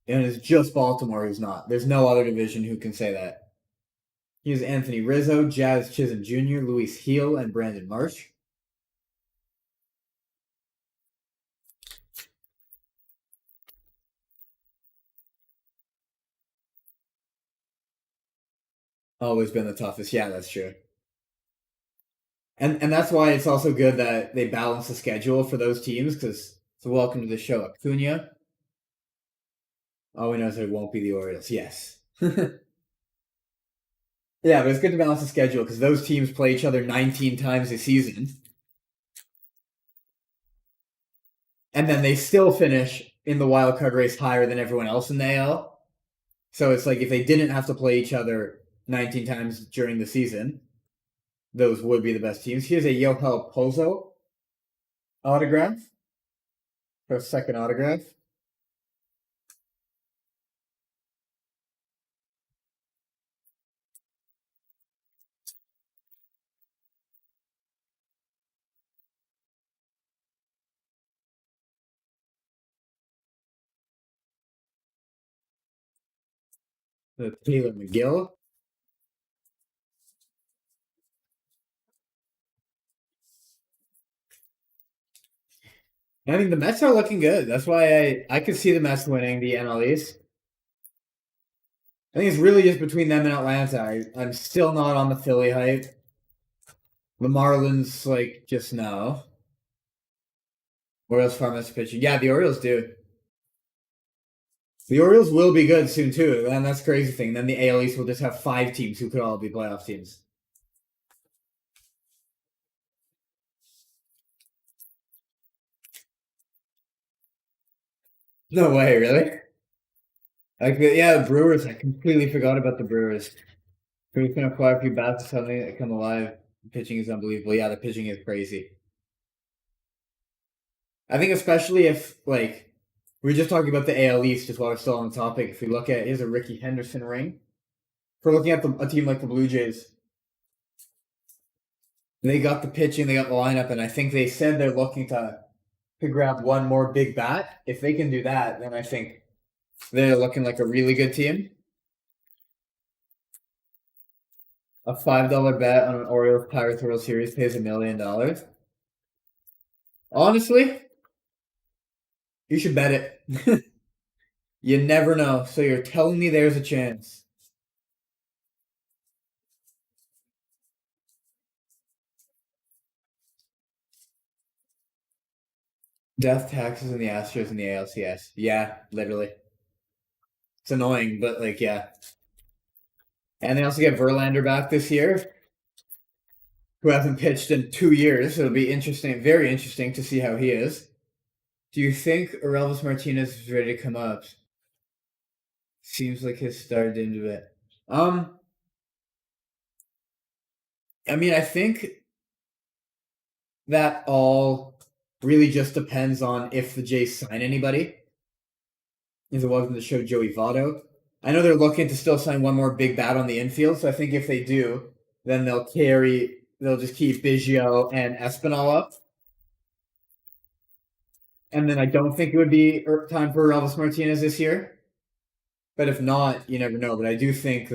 And it's just Baltimore who's not. There's no other division who can say that. Here's Anthony Rizzo, Jazz Chisholm Jr., Luis Heel, and Brandon Marsh. Always been the toughest. Yeah, that's true. And that's why it's also good that they balance the schedule for those teams, because so welcome to the show, Acuna. All we know is it won't be the Orioles. Yes. Yeah, but it's good to balance the schedule because those teams play each other 19 times a season. And then they still finish in the wild card race higher than everyone else in the AL. So it's like if they didn't have to play each other 19 times during the season, those would be the best teams. Here's a Yohel Pozo autograph. For a second autograph. The Taylor McGill. I mean, the Mets are looking good. That's why I could see the Mets winning the NL East. I think it's really just between them and Atlanta. I'm still not on the Philly hype. The Marlins, like, just no. Orioles farm us pitching. Yeah, the Orioles do. The Orioles will be good soon, too. And that's the crazy thing. Then the AL East will just have 5 teams who could all be playoff teams. No way, really? Like, yeah, the Brewers. I completely forgot about the Brewers. We're going to acquire a few bats suddenly that come alive. The pitching is unbelievable. Yeah, the pitching is crazy. I think especially if, like, we're just talking about the AL East, just while we're still on the topic. If we look at, here's a Ricky Henderson ring. If we're looking at a team like the Blue Jays, they got the pitching, they got the lineup, and I think they said they're looking to grab one more big bat. If they can do that, then I think they're looking like a really good team. A $5 bet on an Orioles Pirates World Series pays $1 million. Honestly, you should bet it. You never know. So you're telling me there's a chance. Death taxes in the Astros and the ALCS. Yeah, literally. It's annoying, but like, yeah. And they also get Verlander back this year, who hasn't pitched in 2 years. So it'll be interesting, very interesting to see how he is. Do you think Orelvis Martinez is ready to come up? Seems like his started into it. I mean, I think that all really just depends on if the Jays sign anybody. If it wasn't to show Joey Votto. I know they're looking to still sign one more big bat on the infield, so I think if they do, then they'll just keep Biggio and Espinal up. And then I don't think it would be time for Elvis Martinez this year. But if not, you never know. But I do think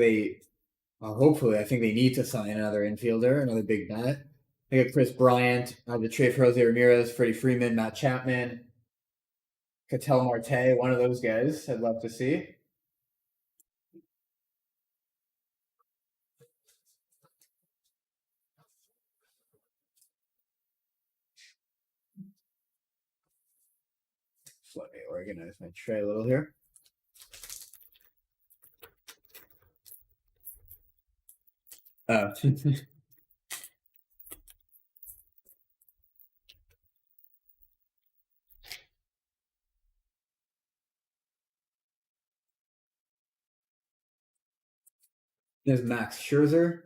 hopefully, I think they need to sign another infielder, another big bat. They got Chris Bryant, the trade for Jose Ramirez, Freddie Freeman, Matt Chapman, Ketel Marte, one of those guys I'd love to see. So let me organize my tray a little here. There's Max Scherzer.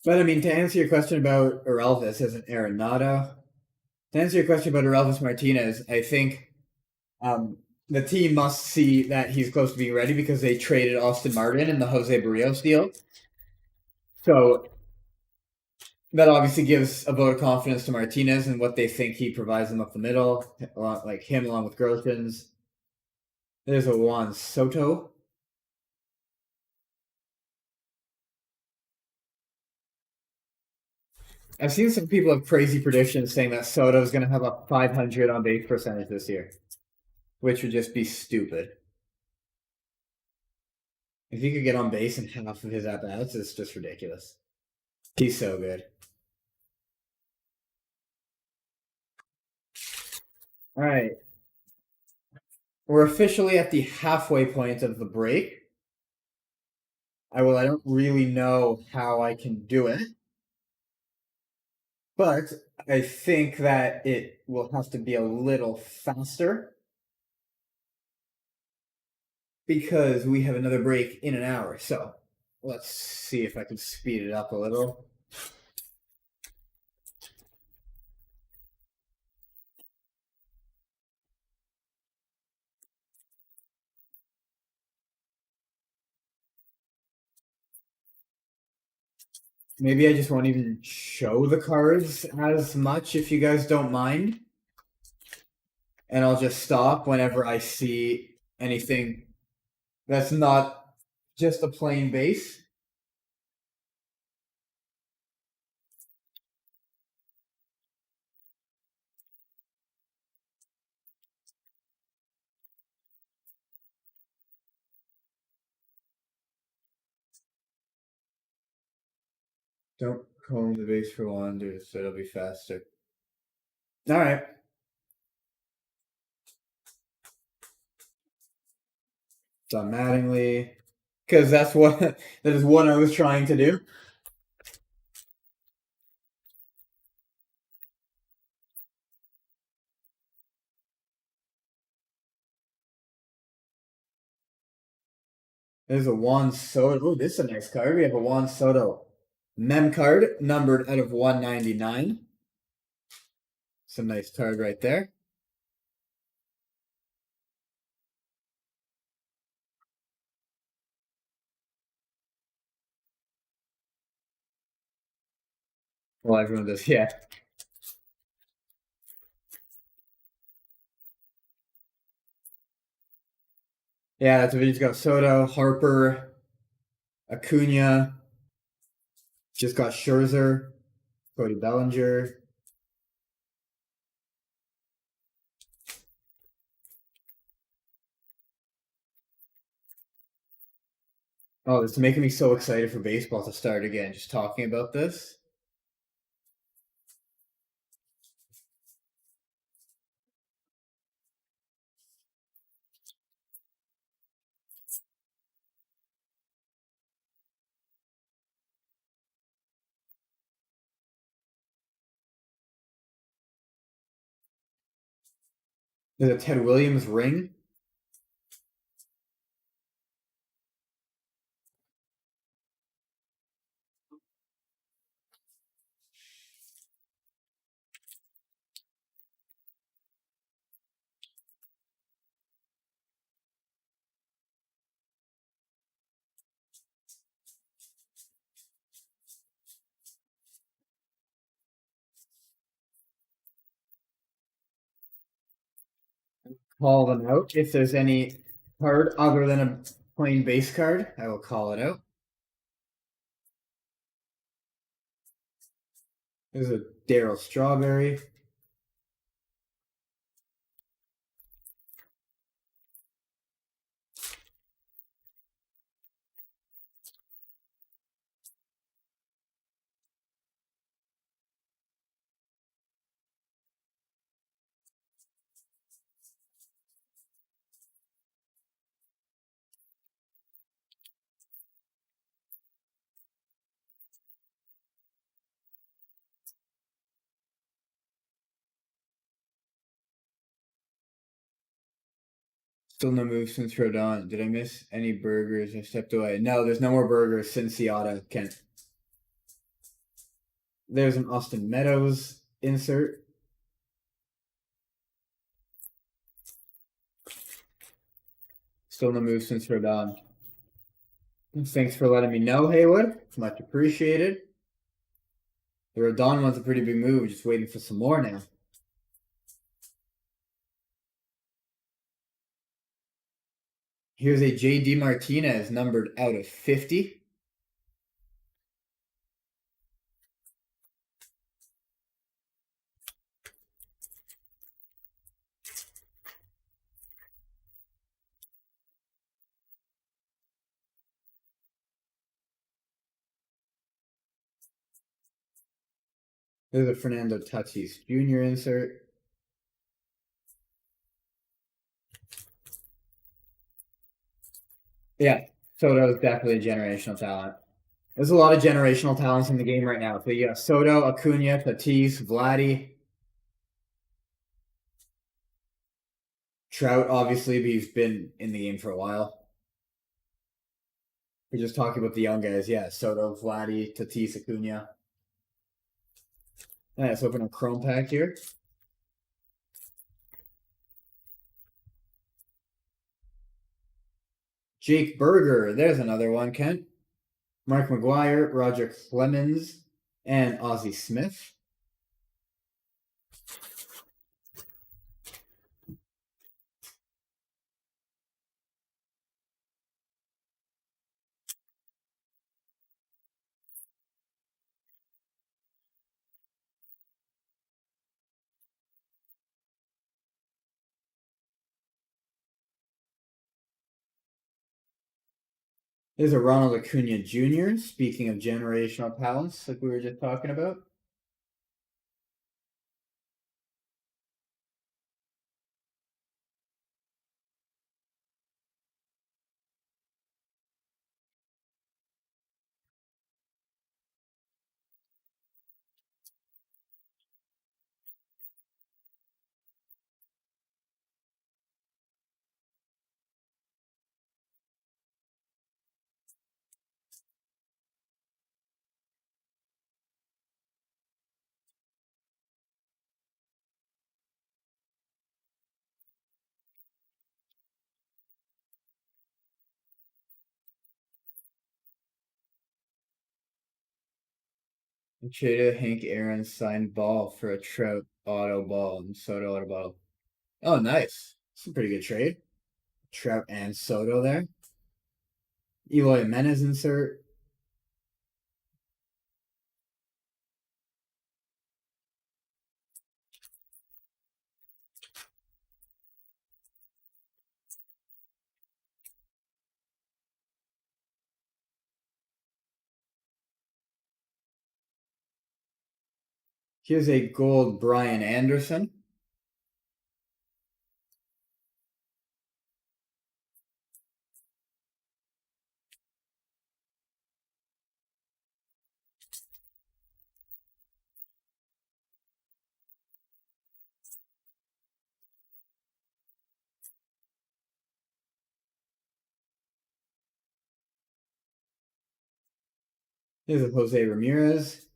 But I mean, to answer your question about Orelvis as an Arenado, to answer your question about Orelvis Martinez, I think the team must see that he's close to being ready because they traded Austin Martin in the Jose Barrios deal. So that obviously gives a vote of confidence to Martinez and what they think he provides them up the middle, like him along with Groshans. There's a Juan Soto. I've seen some people have crazy predictions saying that Soto is going to have a 500 on base percentage this year, which would just be stupid. If he could get on base in half of his at bats, it's just ridiculous. He's so good. All right. We're officially at the halfway point of the break. I don't really know how I can do it. But I think that it will have to be a little faster because we have another break in an hour. So let's see if I can speed it up a little. Maybe I just won't even show the cards as much if you guys don't mind. And I'll just stop whenever I see anything that's not just a plain base. Don't comb the base for wanders, so it'll be faster. All right. Done Mattingly, because that is what I was trying to do. There's a Juan Soto. Oh, this is a nice card. We have a Juan Soto mem card numbered out of 199. Some nice card right there. Well, everyone does, yeah. Yeah, that's what he's got. Soto, Harper, Acuna. Just got Scherzer, Cody Bellinger. Oh, it's making me so excited for baseball to start again, just talking about this. There's a Ted Williams ring. call them out. If there's any card other than a plain base card, I will call it out. There's a Daryl Strawberry. Still no move since Rodon. Did I miss any burgers? I stepped away. No, there's no more burgers since the auto, Kent. There's an Austin Meadows insert. Still no move since Rodon. Thanks for letting me know, Haywood. It's much appreciated. The Rodon one's a pretty big move. Just waiting for some more now. Here's a JD Martinez numbered out of 50. There's a Fernando Tatis Jr. insert. Yeah, Soto is definitely a generational talent. There's a lot of generational talents in the game right now. So you got Soto, Acuna, Tatis, Vladdy, Trout, obviously, but he's been in the game for a while. We're just talking about the young guys. Yeah, Soto, Vladdy, Tatis, Acuna. All right, let's open a Chrome pack here. Jake Berger, there's another one, Kent. Mark McGuire, Roger Clemens, and Ozzie Smith. There's a Ronald Acuna Jr. Speaking of generational talents, like we were just talking about. And traded Hank Aaron signed ball for a Trout auto ball and Soto auto ball. Oh, nice. It's a pretty good trade. Trout and Soto there. Eloy Jimenez insert. Here's a gold Brian Anderson. Here's a Jose Ramirez.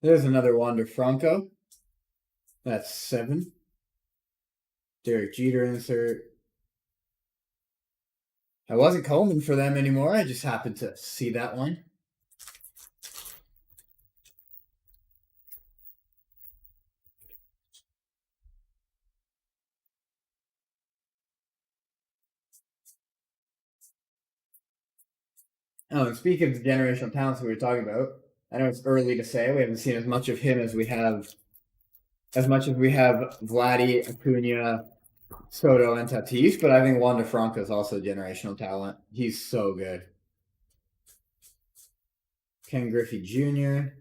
There's another Wander Franco. That's 7. Derek Jeter insert. I wasn't combing for them anymore. I just happened to see that one. Oh, and speaking of the generational talents we were talking about, I know it's early to say we haven't seen as much of him as we have Vladdy, Acuna, Soto, and Tatis, but I think Wander Franco is also a generational talent. He's so good. Ken Griffey Jr.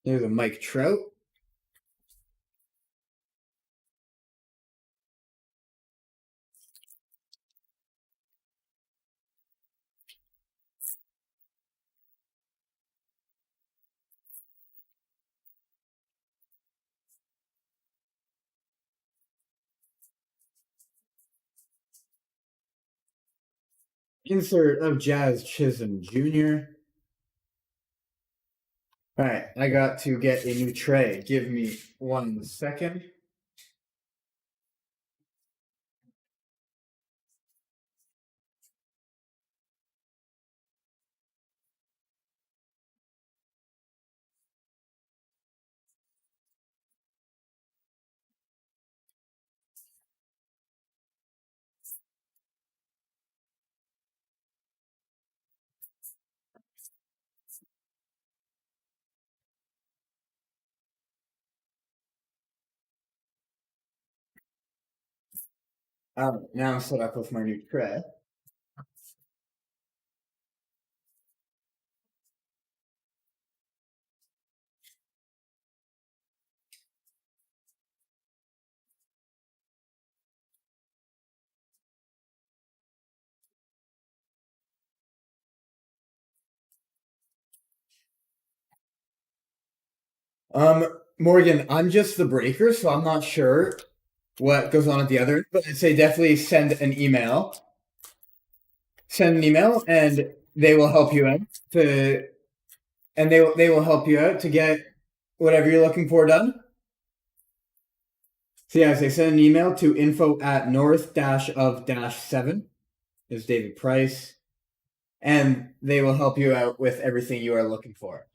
There's a Mike Trout. Insert of Jazz Chisholm Jr. All right, I got to get a new tray. Give me 1 second. All right, now I'm set up with my new tray. Morgan, I'm just the breaker, so I'm not sure what goes on at the other end, but I'd say definitely send an email. Send an email, and they will help you out they will help you out to get whatever you're looking for done. So yeah, say send an email to info@north-of-7 is David Price, and they will help you out with everything you are looking for.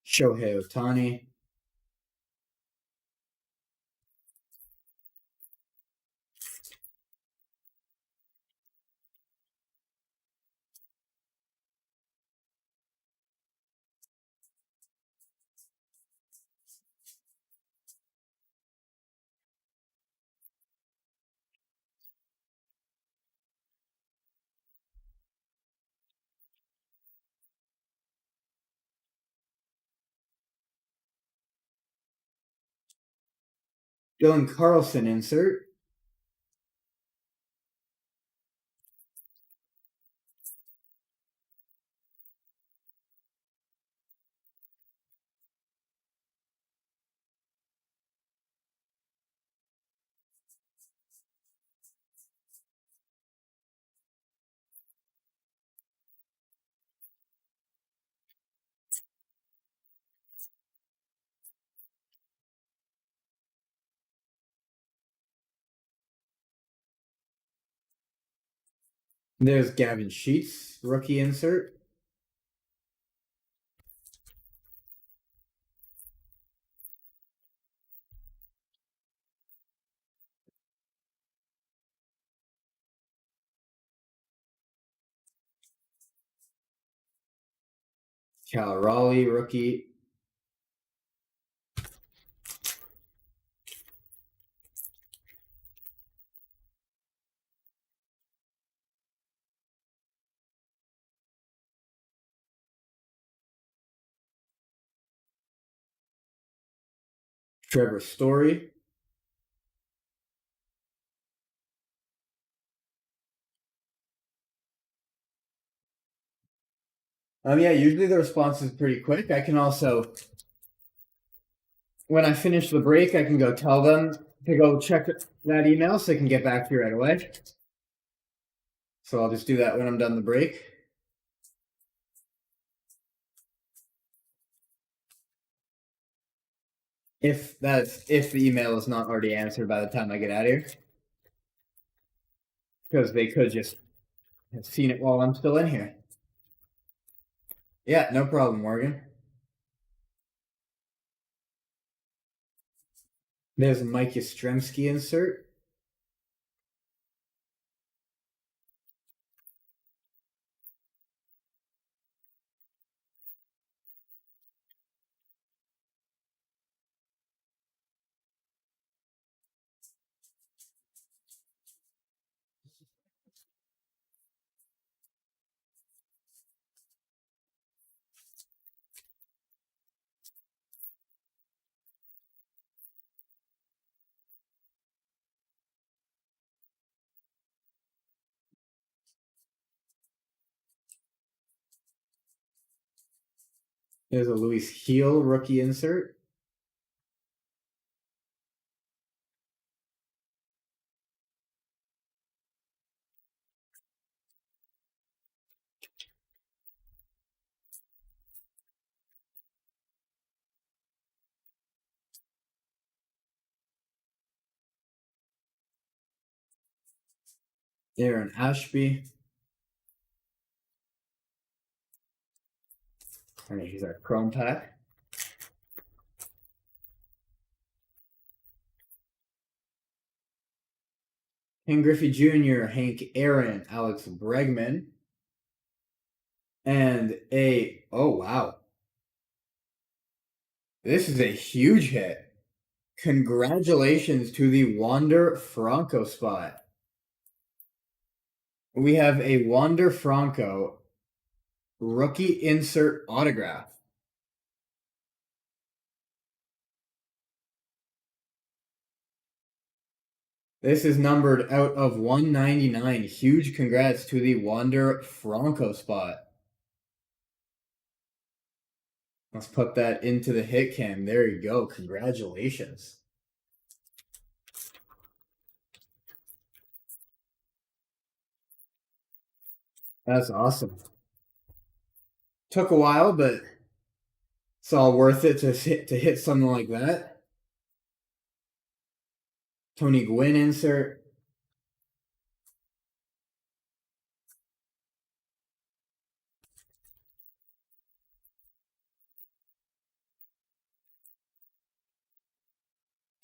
Shohei Ohtani. Dylan Carlson insert. There's Gavin Sheets rookie insert. Cal Raleigh rookie. Trevor Story. Yeah, usually the response is pretty quick. I can also, when I finish the break, I can go tell them to go check that email so they can get back to you right away. So I'll just do that when I'm done the break. If the email is not already answered by the time I get out of here. Because they could just have seen it while I'm still in here. Yeah, no problem, Morgan. There's a Mike Yastrzemski insert. There's a Luis Heel rookie insert. Aaron Ashby. And here's our Chrome pack. Ken Griffey Jr., Hank Aaron, Alex Bregman. And oh wow. This is a huge hit. Congratulations to the Wander Franco spot. We have a Wander Franco rookie insert autograph. This is numbered out of 199. Huge congrats to the Wander Franco spot. Let's put that into the hit cam. There you go. Congratulations. That's awesome. Took a while, but it's all worth it to hit something like that. Tony Gwynn insert.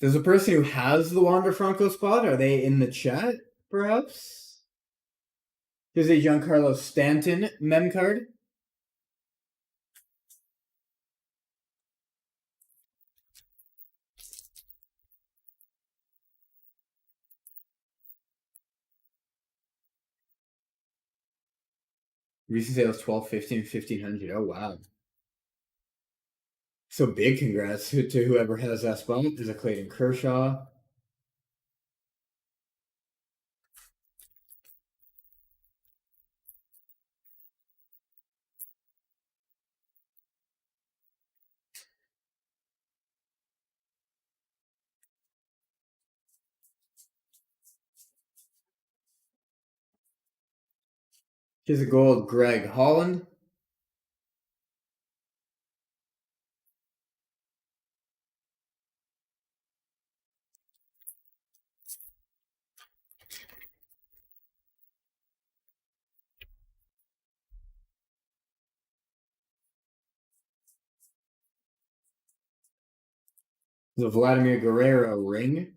Does the person who has the Wander Franco spot, are they in the chat, perhaps? There's a Giancarlo Stanton mem card. Recent sales 12, 15, 1500. Oh, wow. So big congrats to whoever has that spot. There's a Clayton Kershaw. Here's a gold Greg Holland. The Vladimir Guerrero ring.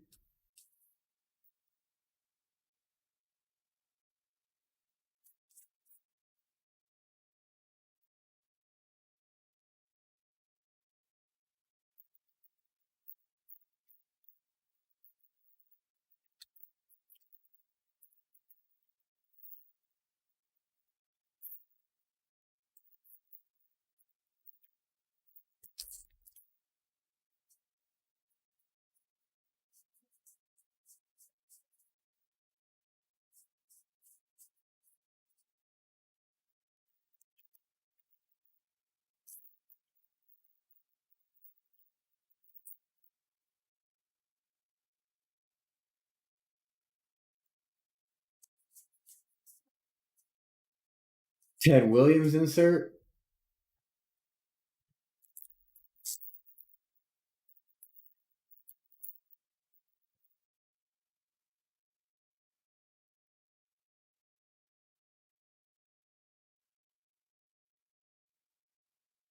Ted Williams insert.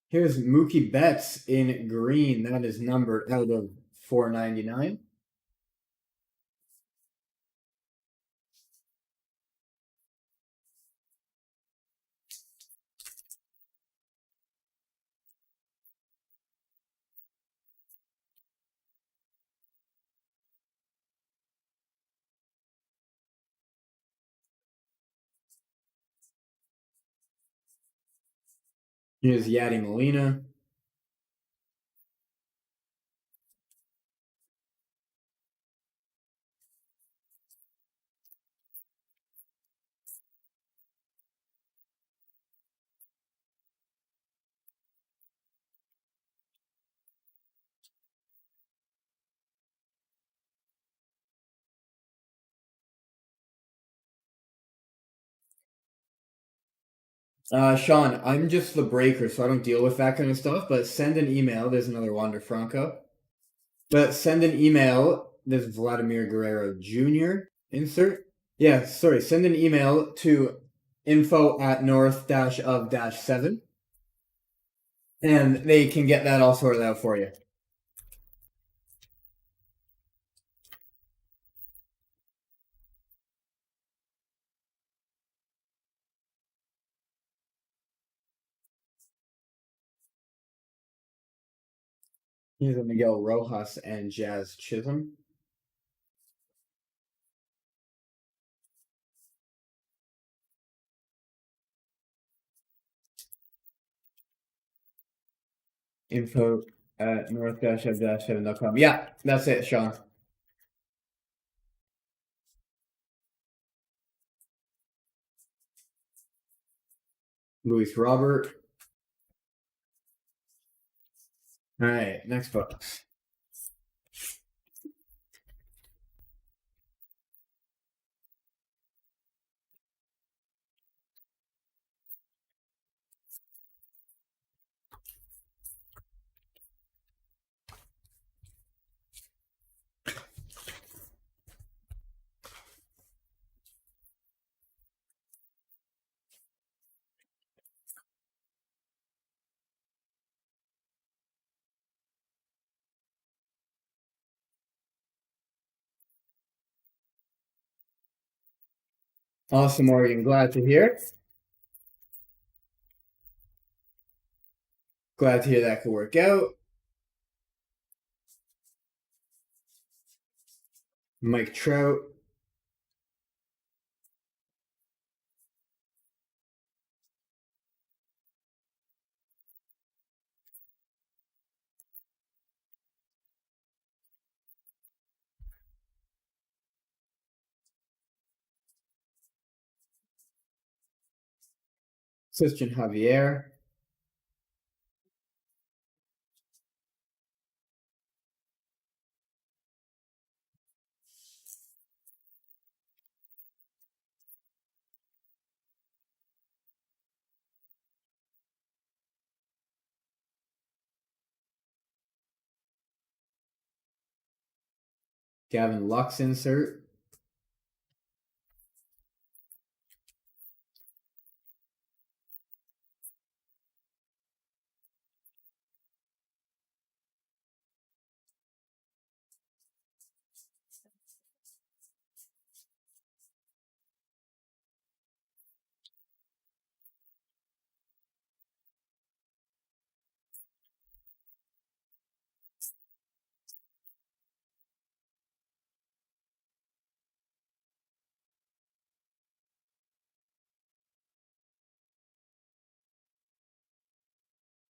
Here's Mookie Betts in green. That is numbered out of 499. Here's Yadi Molina. Sean, I'm just the breaker, so I don't deal with that kind of stuff. But send an email. There's another Wander Franco. But send an email. There's Vladimir Guerrero Jr. insert. Yeah, sorry. Send an email to info@north-of-7, and they can get that all sorted out for you. Here's a Miguel Rojas and Jazz Chisholm. info@north-of-7.com. Yeah, that's it, Sean. Luis Robert. All right, next box. Awesome, Morgan. Glad to hear. Glad to hear that could work out. Mike Trout. Christian Javier. Gavin Lux insert.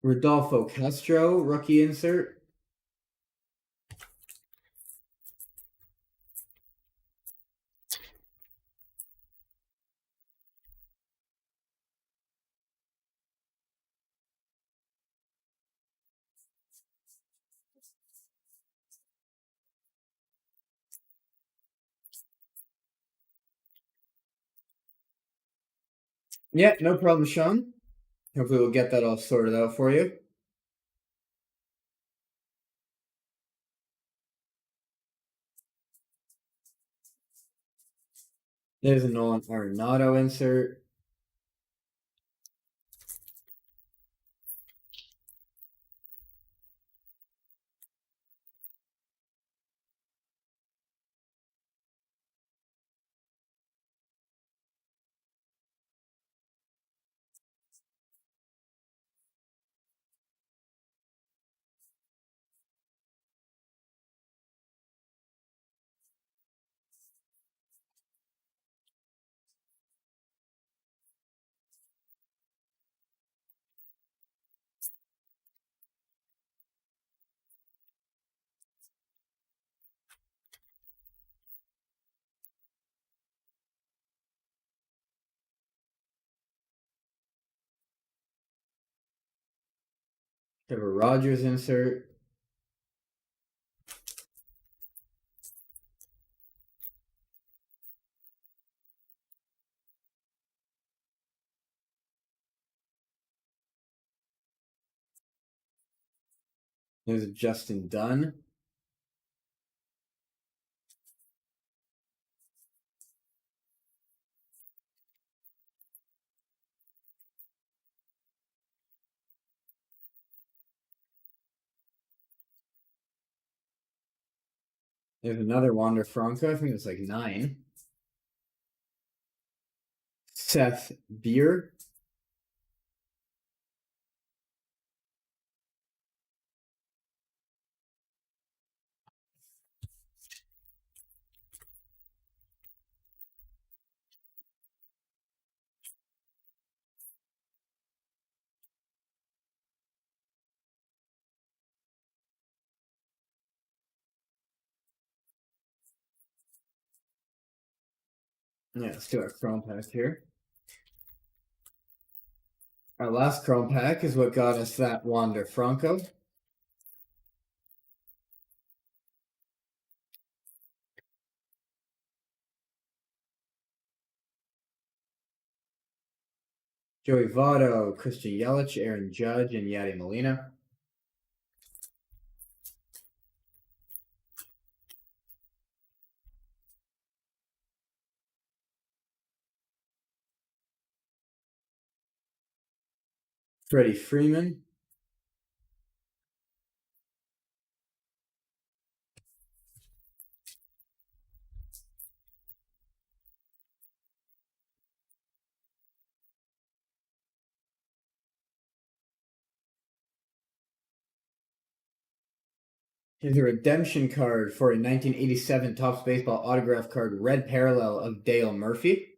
Rodolfo Castro, rookie insert. Yeah, no problem, Sean. Hopefully we'll get that all sorted out for you. There's a Nolan Arenado insert. Have a Rogers insert. There's a Justin Dunn. There's another Wander Franco. I think it's like 9. Seth Beer. Yeah, let's do our Chrome pack here. Our last Chrome pack is what got us that Wander Franco. Joey Votto, Christian Yelich, Aaron Judge, and Yadi Molina. Freddie Freeman. Here's a redemption card for a 1987 Topps Baseball autograph card, red parallel of Dale Murphy.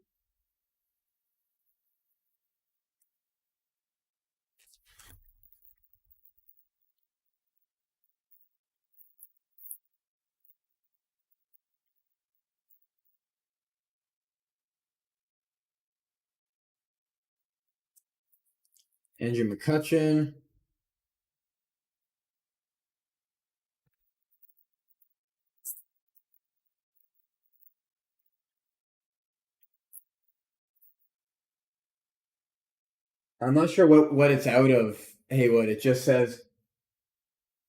Andrew McCutchen. I'm not sure what it's out of, Haywood. It just says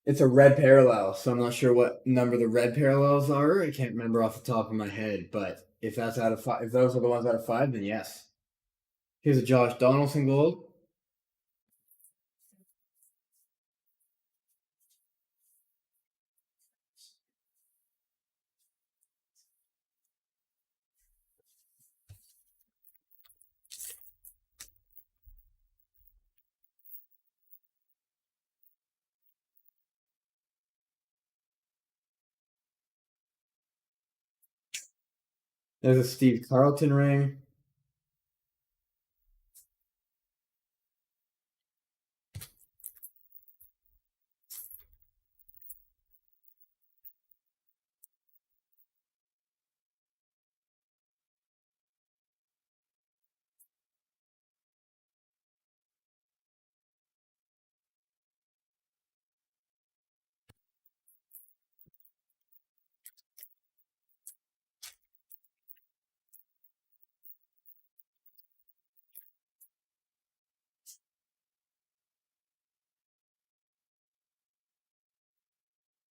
it's a red parallel, so I'm not sure what number the red parallels are. I can't remember off the top of my head, but if that's out of 5, if those are the ones out of 5, then yes. Here's a Josh Donaldson gold. There's a Steve Carlton ring.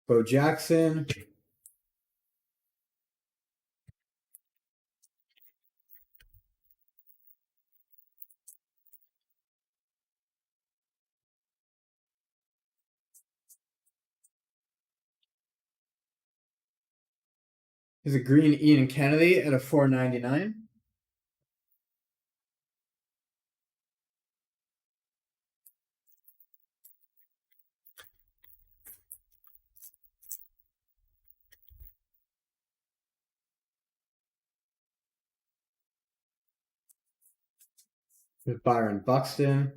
Bo Jackson. There's a green Ian Kennedy at a 4.99. With Byron Buxton.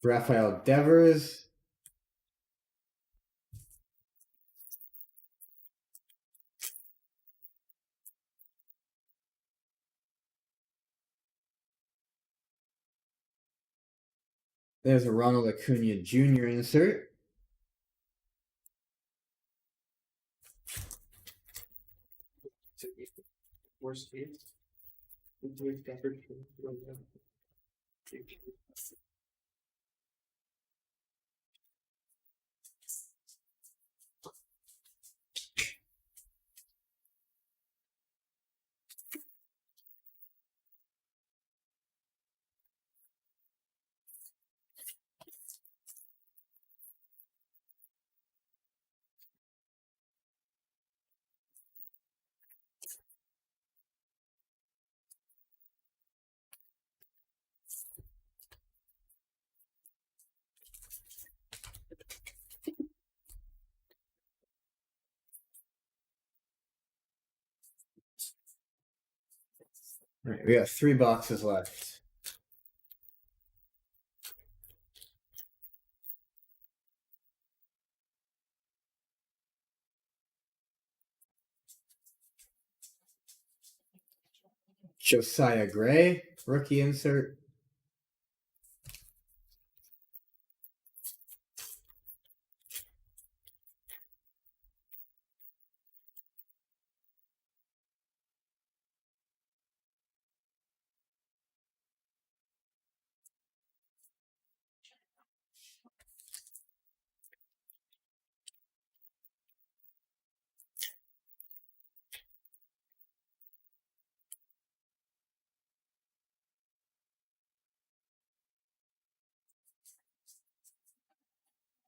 Rafael Devers. There's a Ronald Acuna Jr. insert. Worst case. All right, we got 3 boxes left. Josiah Gray, rookie insert.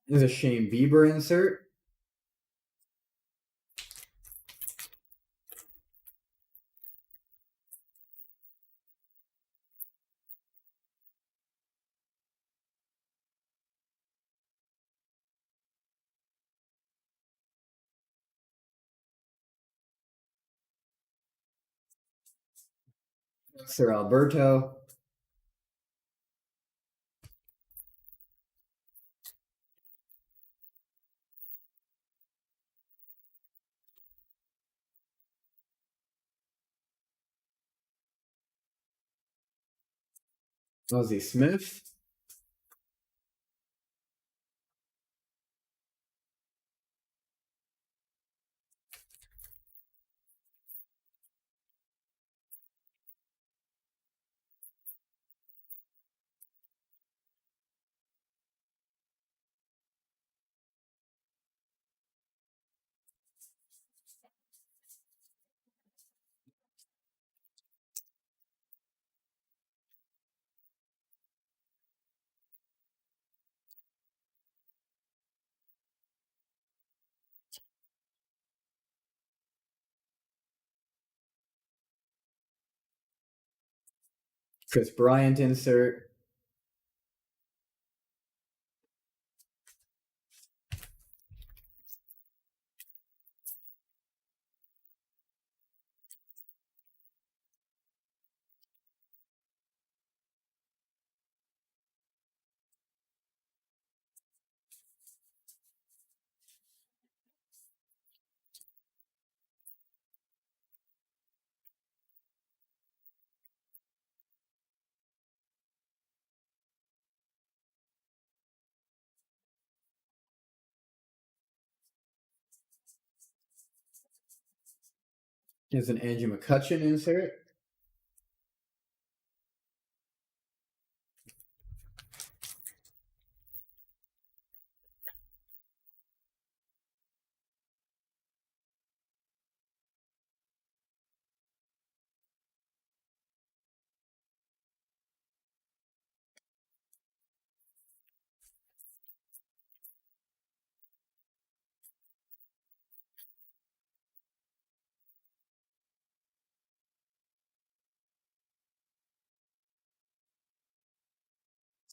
There's a Shane Bieber insert. Sir Alberto. Ozzie Smith. Chris Bryant insert. Here's an Andrew McCutchen insert.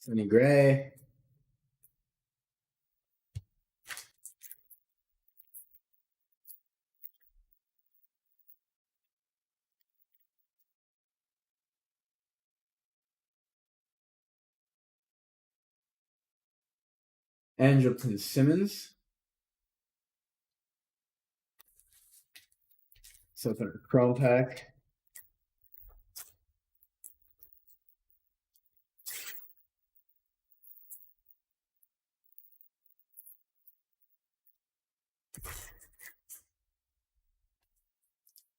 Sonny Gray. Andrelton Simmons. So for a Chrome pack.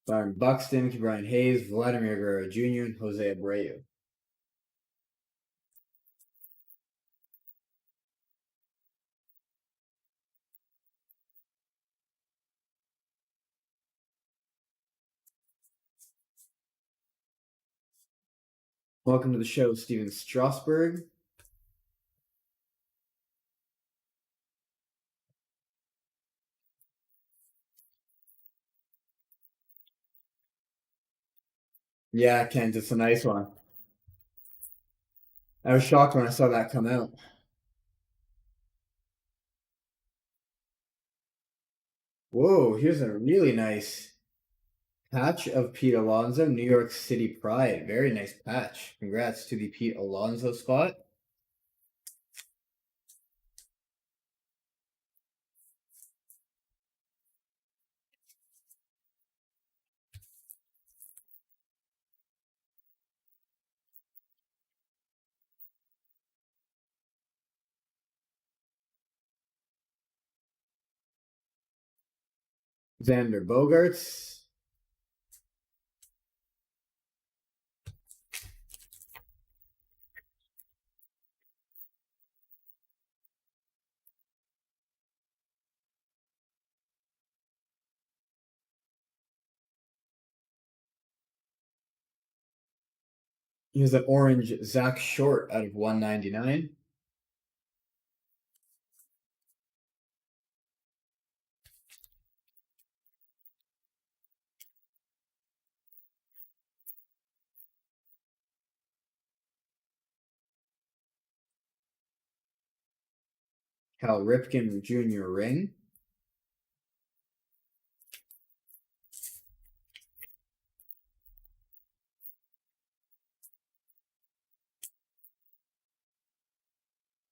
Byron Buxton, Brian Hayes, Vladimir Guerrero Jr., and Jose Abreu. Welcome to the show, Steven Strasburg. Yeah, Kent, it's a nice one. I was shocked when I saw that come out. Whoa, here's a really nice patch of Pete Alonso, New York City Pride. Very nice patch. Congrats to the Pete Alonso spot. Xander Bogaerts. Here's an orange Zach Short out of 199. Cal Ripken Jr. ring.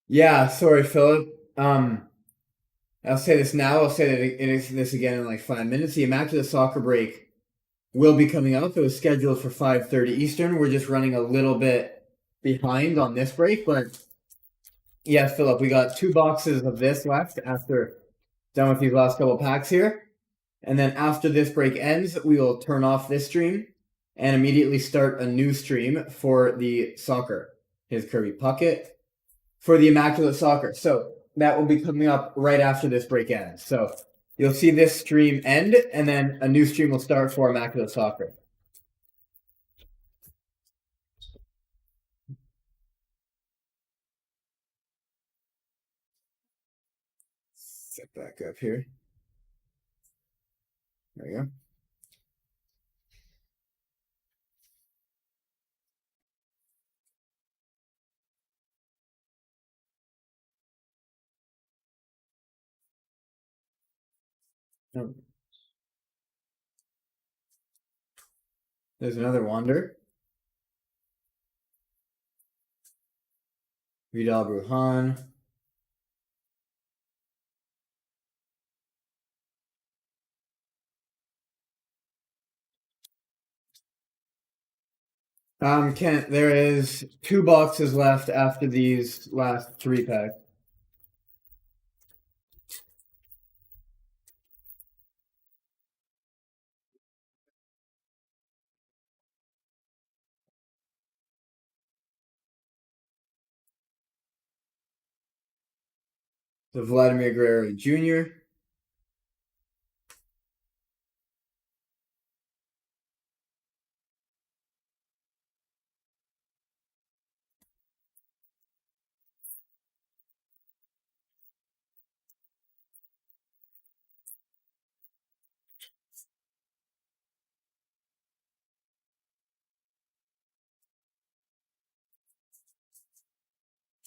Yeah, sorry, Philip. I'll say this now. I'll say this again in like 5 minutes. The Immaculate Soccer break will be coming up. It was scheduled for 5:30 Eastern. We're just running a little bit behind on this break, but yeah, Philip, we got 2 boxes of this left after done with these last couple packs here. And then after this break ends, we will turn off this stream and immediately start a new stream for the soccer. Here's Kirby Puckett for the Immaculate Soccer. So that will be coming up right after this break ends. So you'll see this stream end, and then a new stream will start for Immaculate Soccer. Set back up here. There you go. Oh. There's another Wander. Vidal Brujan. Kent, there is 2 boxes left after these last 3 packs. The Vladimir Guerrero Jr.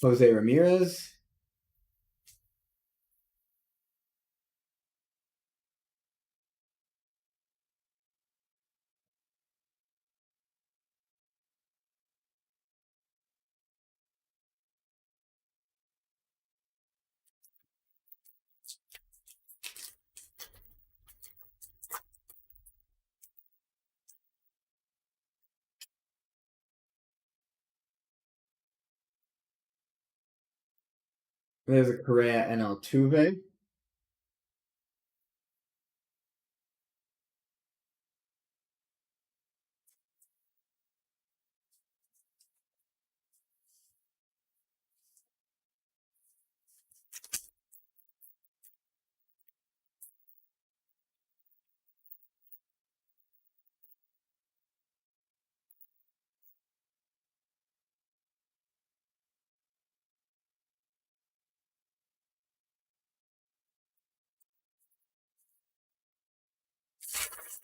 Jose Ramirez. There's a Correa and Altuve.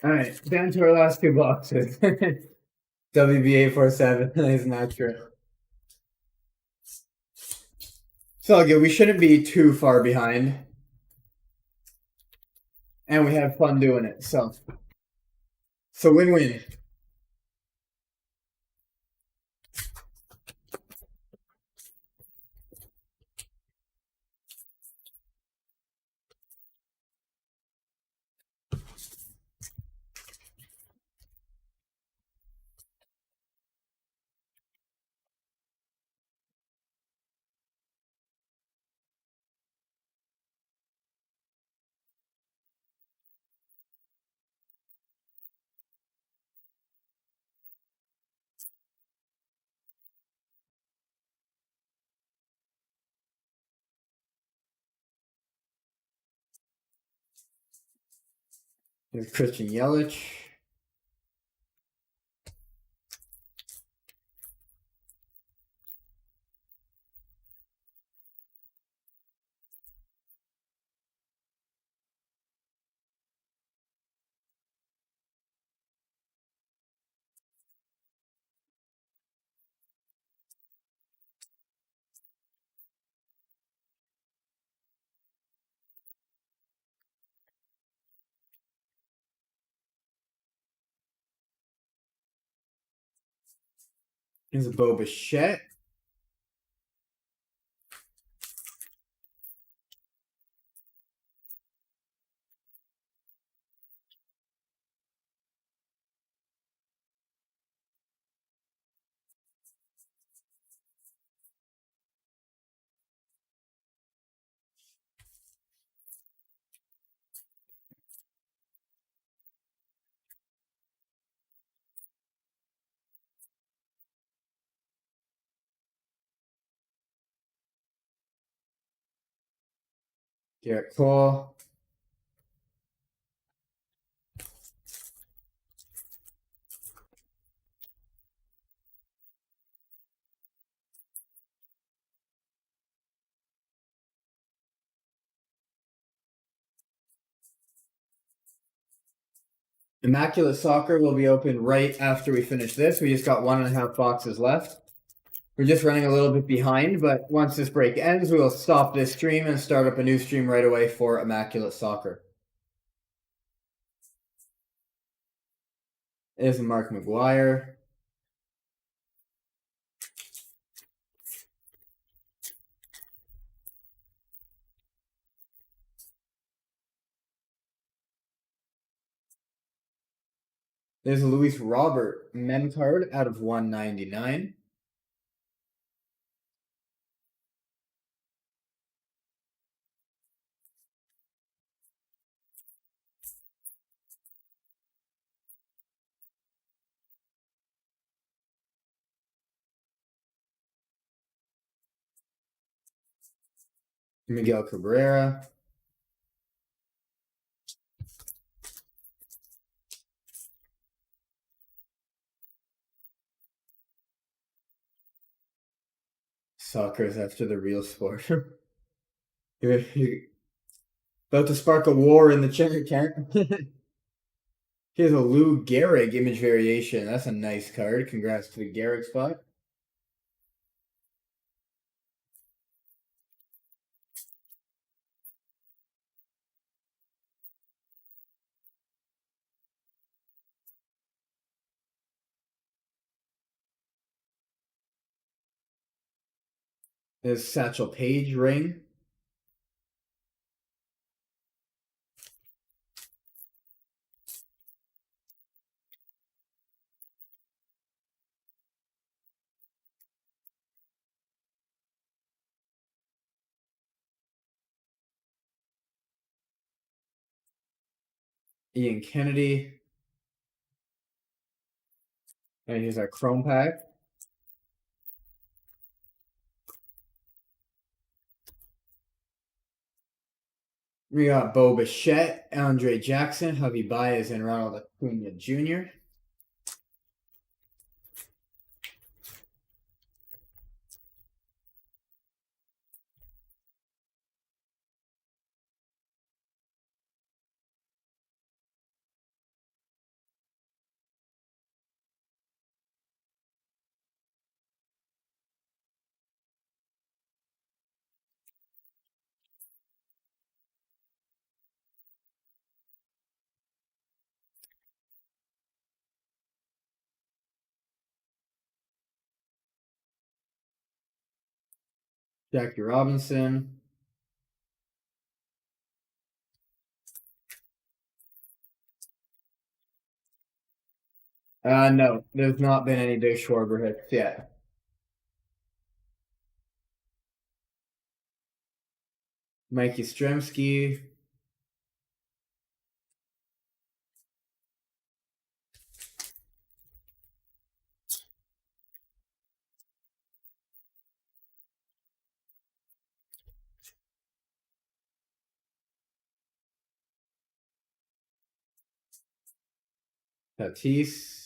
All right, down to our last two boxes. WBA47 is not true. It's all good. We shouldn't be too far behind. And we have fun doing it. So win-win. Here's Christian Yelich. Here's a Bo Bichette. Garrett Cole. Immaculate Soccer will be open right after we finish this. We just got 1.5 boxes left. We're just running a little bit behind, but once this break ends, we will stop this stream and start up a new stream right away for Immaculate Soccer. There's a Mark McGuire. There's a Luis Robert Men card out of 199. Miguel Cabrera. Soccer is after the real sport. You're about to spark a war in the chat, Karen. Here's a Lou Gehrig image variation. That's a nice card. Congrats to the Gehrig spot. There's Satchel Paige ring. Ian Kennedy. And here's our Chrome pack. We got Bo Bichette, Andre Jackson, Javi Baez, and Ronald Acuna Jr. Jackie Robinson. No, there's not been any big Schwarber hits yet. Mikey Yastrzemski. Tatis.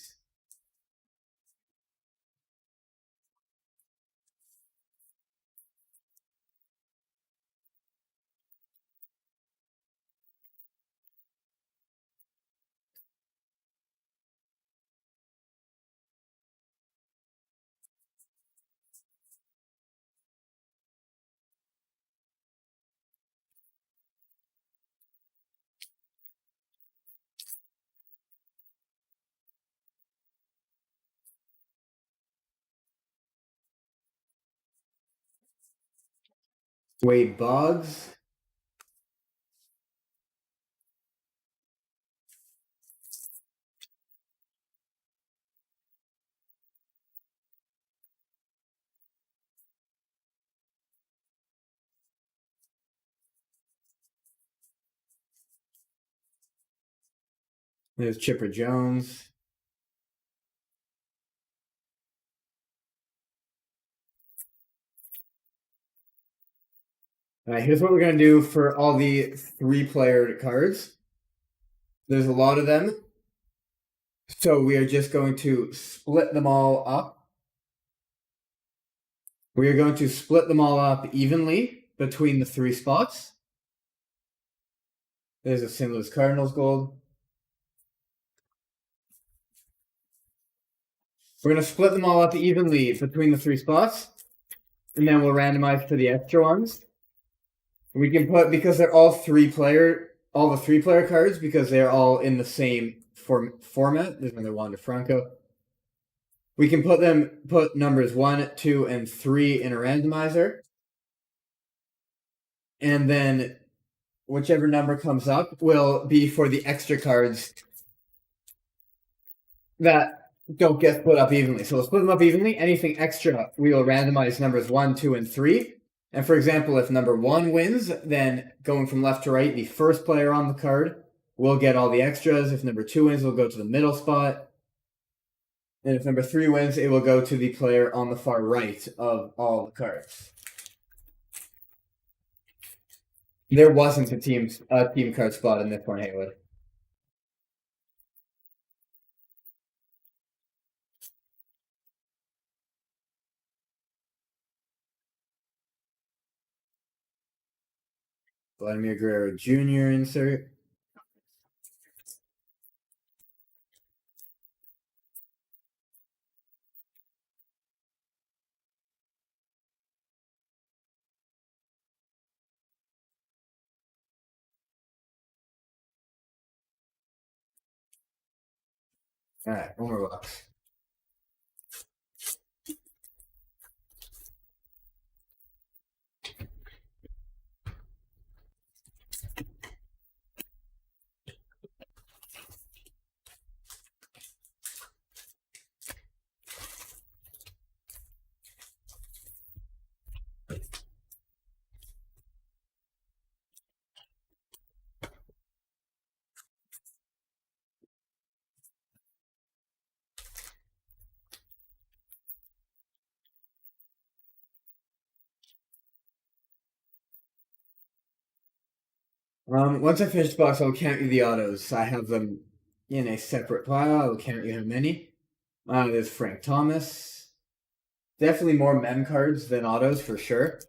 Wade Boggs. There's Chipper Jones. All right, here's what we're going to do for all the 3-player cards. There's a lot of them. So we are just going to split them all up. We are going to split them all up evenly between the 3 spots. There's a St. Louis Cardinals gold. We're going to split them all up evenly between the 3 spots. And then we'll randomize for the extra ones. We can put, because they're all the 3-player cards, because they're all in the same format. There's another Wander Franco. We can put numbers 1, 2, and 3 in a randomizer. And then whichever number comes up will be for the extra cards that don't get split up evenly. So we'll split them up evenly. Anything extra, we will randomize numbers 1, 2, and 3. And for example, if number 1 wins, then going from left to right, the first player on the card will get all the extras. If number 2 wins, it'll go to the middle spot. And if number 3 wins, it will go to the player on the far right of all the cards. There wasn't a team card spot in this one, Haywood. Vladimir Guerrero Jr. insert. All right, one more box. Once I finish the box, I'll count you the autos. I have them in a separate pile. I will count you how many. There's Frank Thomas. Definitely more mem cards than autos for sure.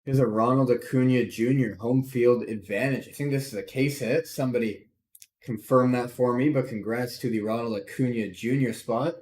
Here's a Ronald Acuna Jr. home field advantage. I think this is a case hit. Somebody confirm that for me, but congrats to the Ronald Acuna Jr. spot.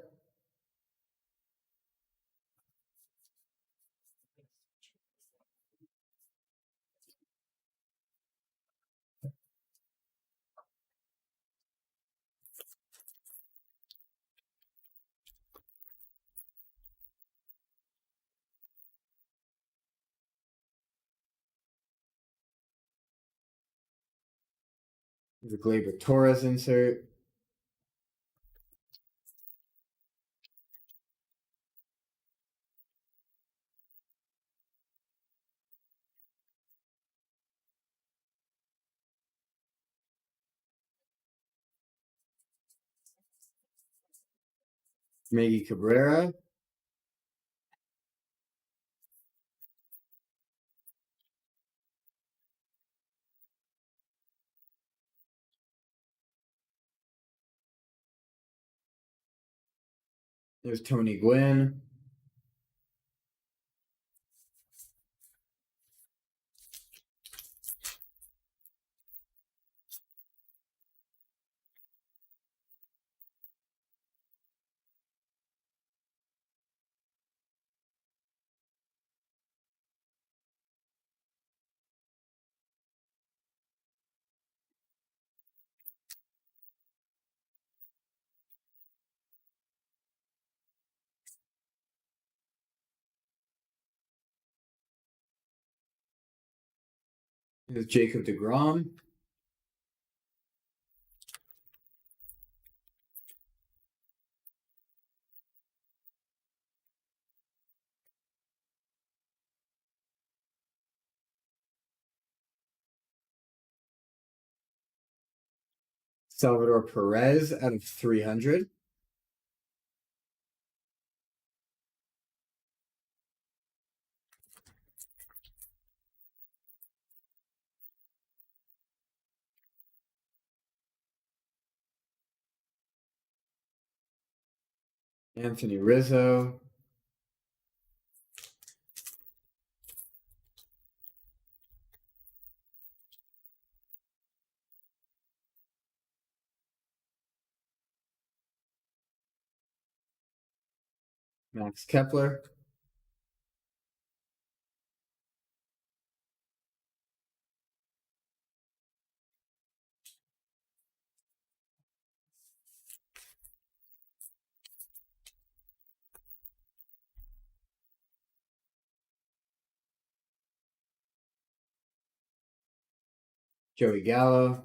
The Gleyber Torres insert. Miggy Cabrera. There's Tony Gwynn. There's Jacob deGrom. Salvador Perez out of 300. Anthony Rizzo. Max Kepler. Joey Gallo.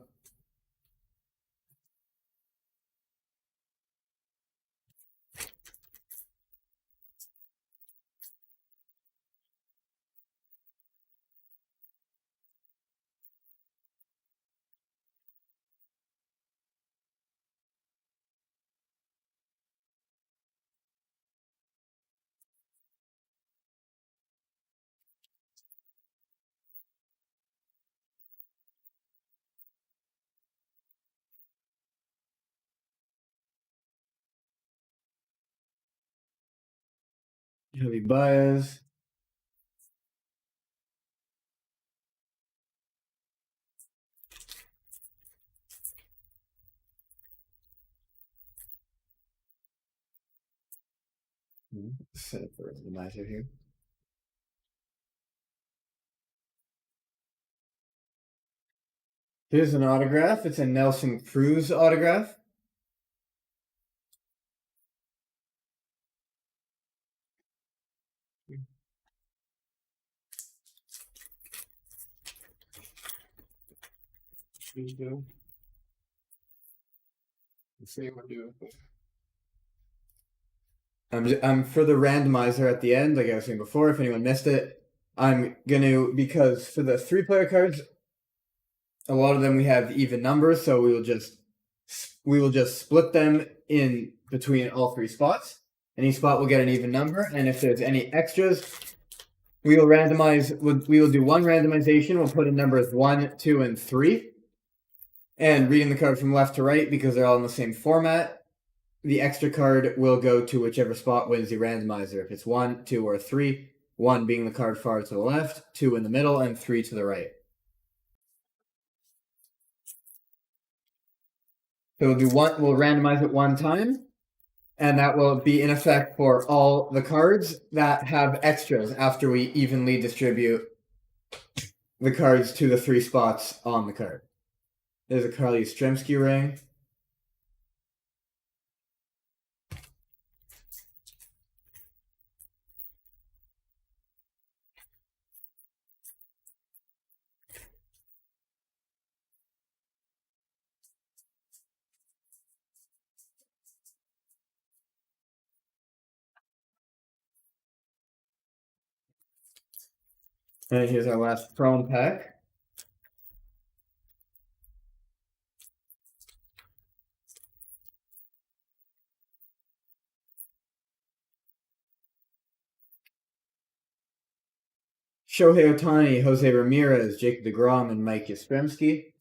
Heavy Baez. Set up the randomizer here. Here's an autograph. It's a Nelson Cruz autograph. I'm for the randomizer at the end, like I was saying before, if anyone missed it. I'm gonna, because for the 3-player cards, a lot of them we have even numbers, so we will just split them in between all 3 spots. And each spot will get an even number, and if there's any extras, we will randomize. We will do one randomization. We'll put in numbers 1, 2, and 3. And reading the card from left to right, because they're all in the same format, the extra card will go to whichever spot wins the randomizer. If it's 1, 2, or 3, 1 being the card far to the left, 2 in the middle, and 3 to the right. So we'll randomize it 1 time, and that will be in effect for all the cards that have extras after we evenly distribute the cards to the 3 spots on the card. There's a Carly Yastrzemski ring. And here's our last Chrome pack. Shohei Ohtani, Jose Ramirez, Jacob deGrom, and Mike Yastrzemski.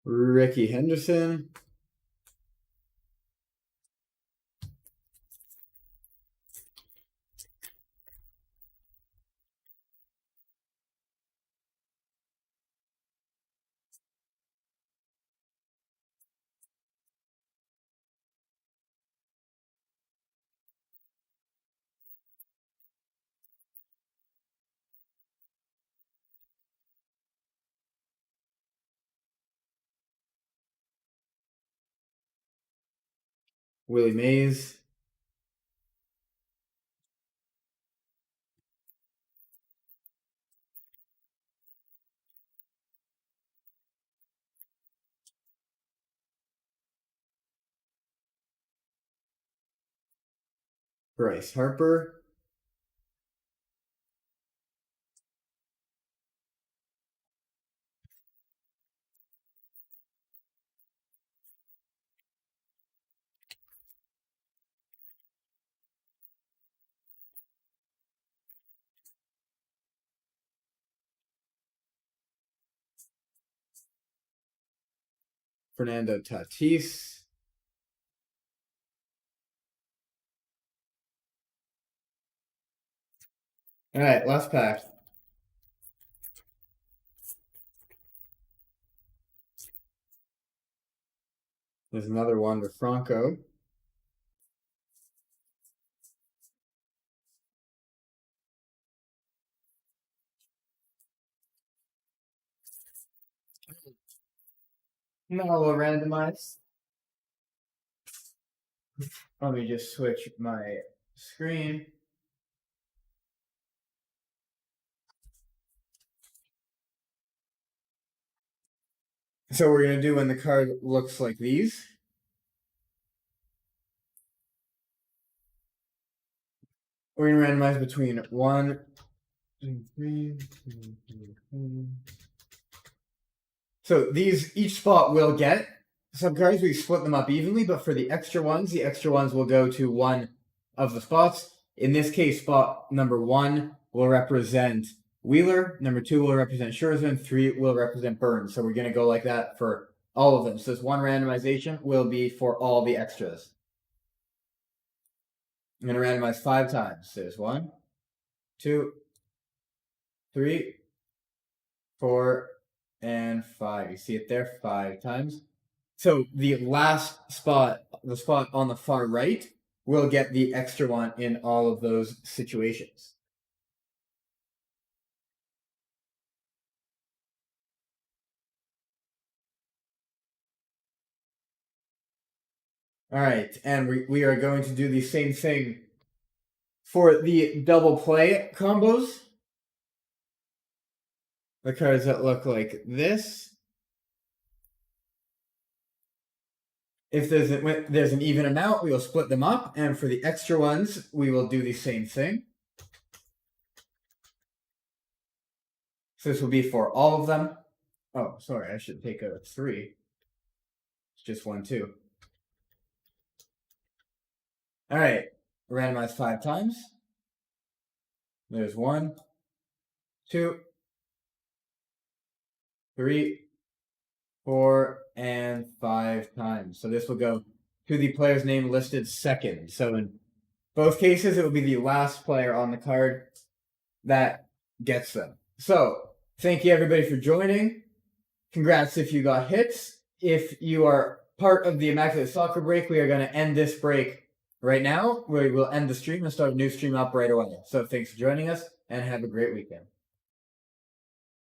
Ricky Henderson. Willie Mays. Bryce Harper. Fernando Tatis. All right, last pack. There's another one with Franco. Now we'll randomize. Let me just switch my screen. So we're going to do when the card looks like these. We're going to randomize between 1, 2, 3, 4. So these, each spot will get some cards. We split them up evenly, but for the extra ones will go to one of the spots. In this case, spot number 1 will represent Wheeler, number 2 will represent Scherzer, and 3 will represent Burns. So we're going to go like that for all of them. So this one randomization will be for all the extras. I'm going to randomize 5 times. There's 1, 2, 3, 4, and 5. You see it there 5 times. So the last spot, the spot on the far right, will get the extra one in all of those situations. All right, and we are going to do the same thing for the double play combos. The cards that look like this. If there's an even amount, we will split them up, and for the extra ones, we will do the same thing. So this will be for all of them. Oh, sorry, I should take a 3. It's just 1, 2. All right, randomize 5 times. There's 1, 2, 3, 4, and 5 times. So this will go to the player's name listed second. So in both cases, it will be the last player on the card that gets them. So thank you everybody for joining. Congrats if you got hits. If you are part of the Immaculate Soccer Break, we are going to end this break right now. We will end the stream and start a new stream up right away. So thanks for joining us and have a great weekend.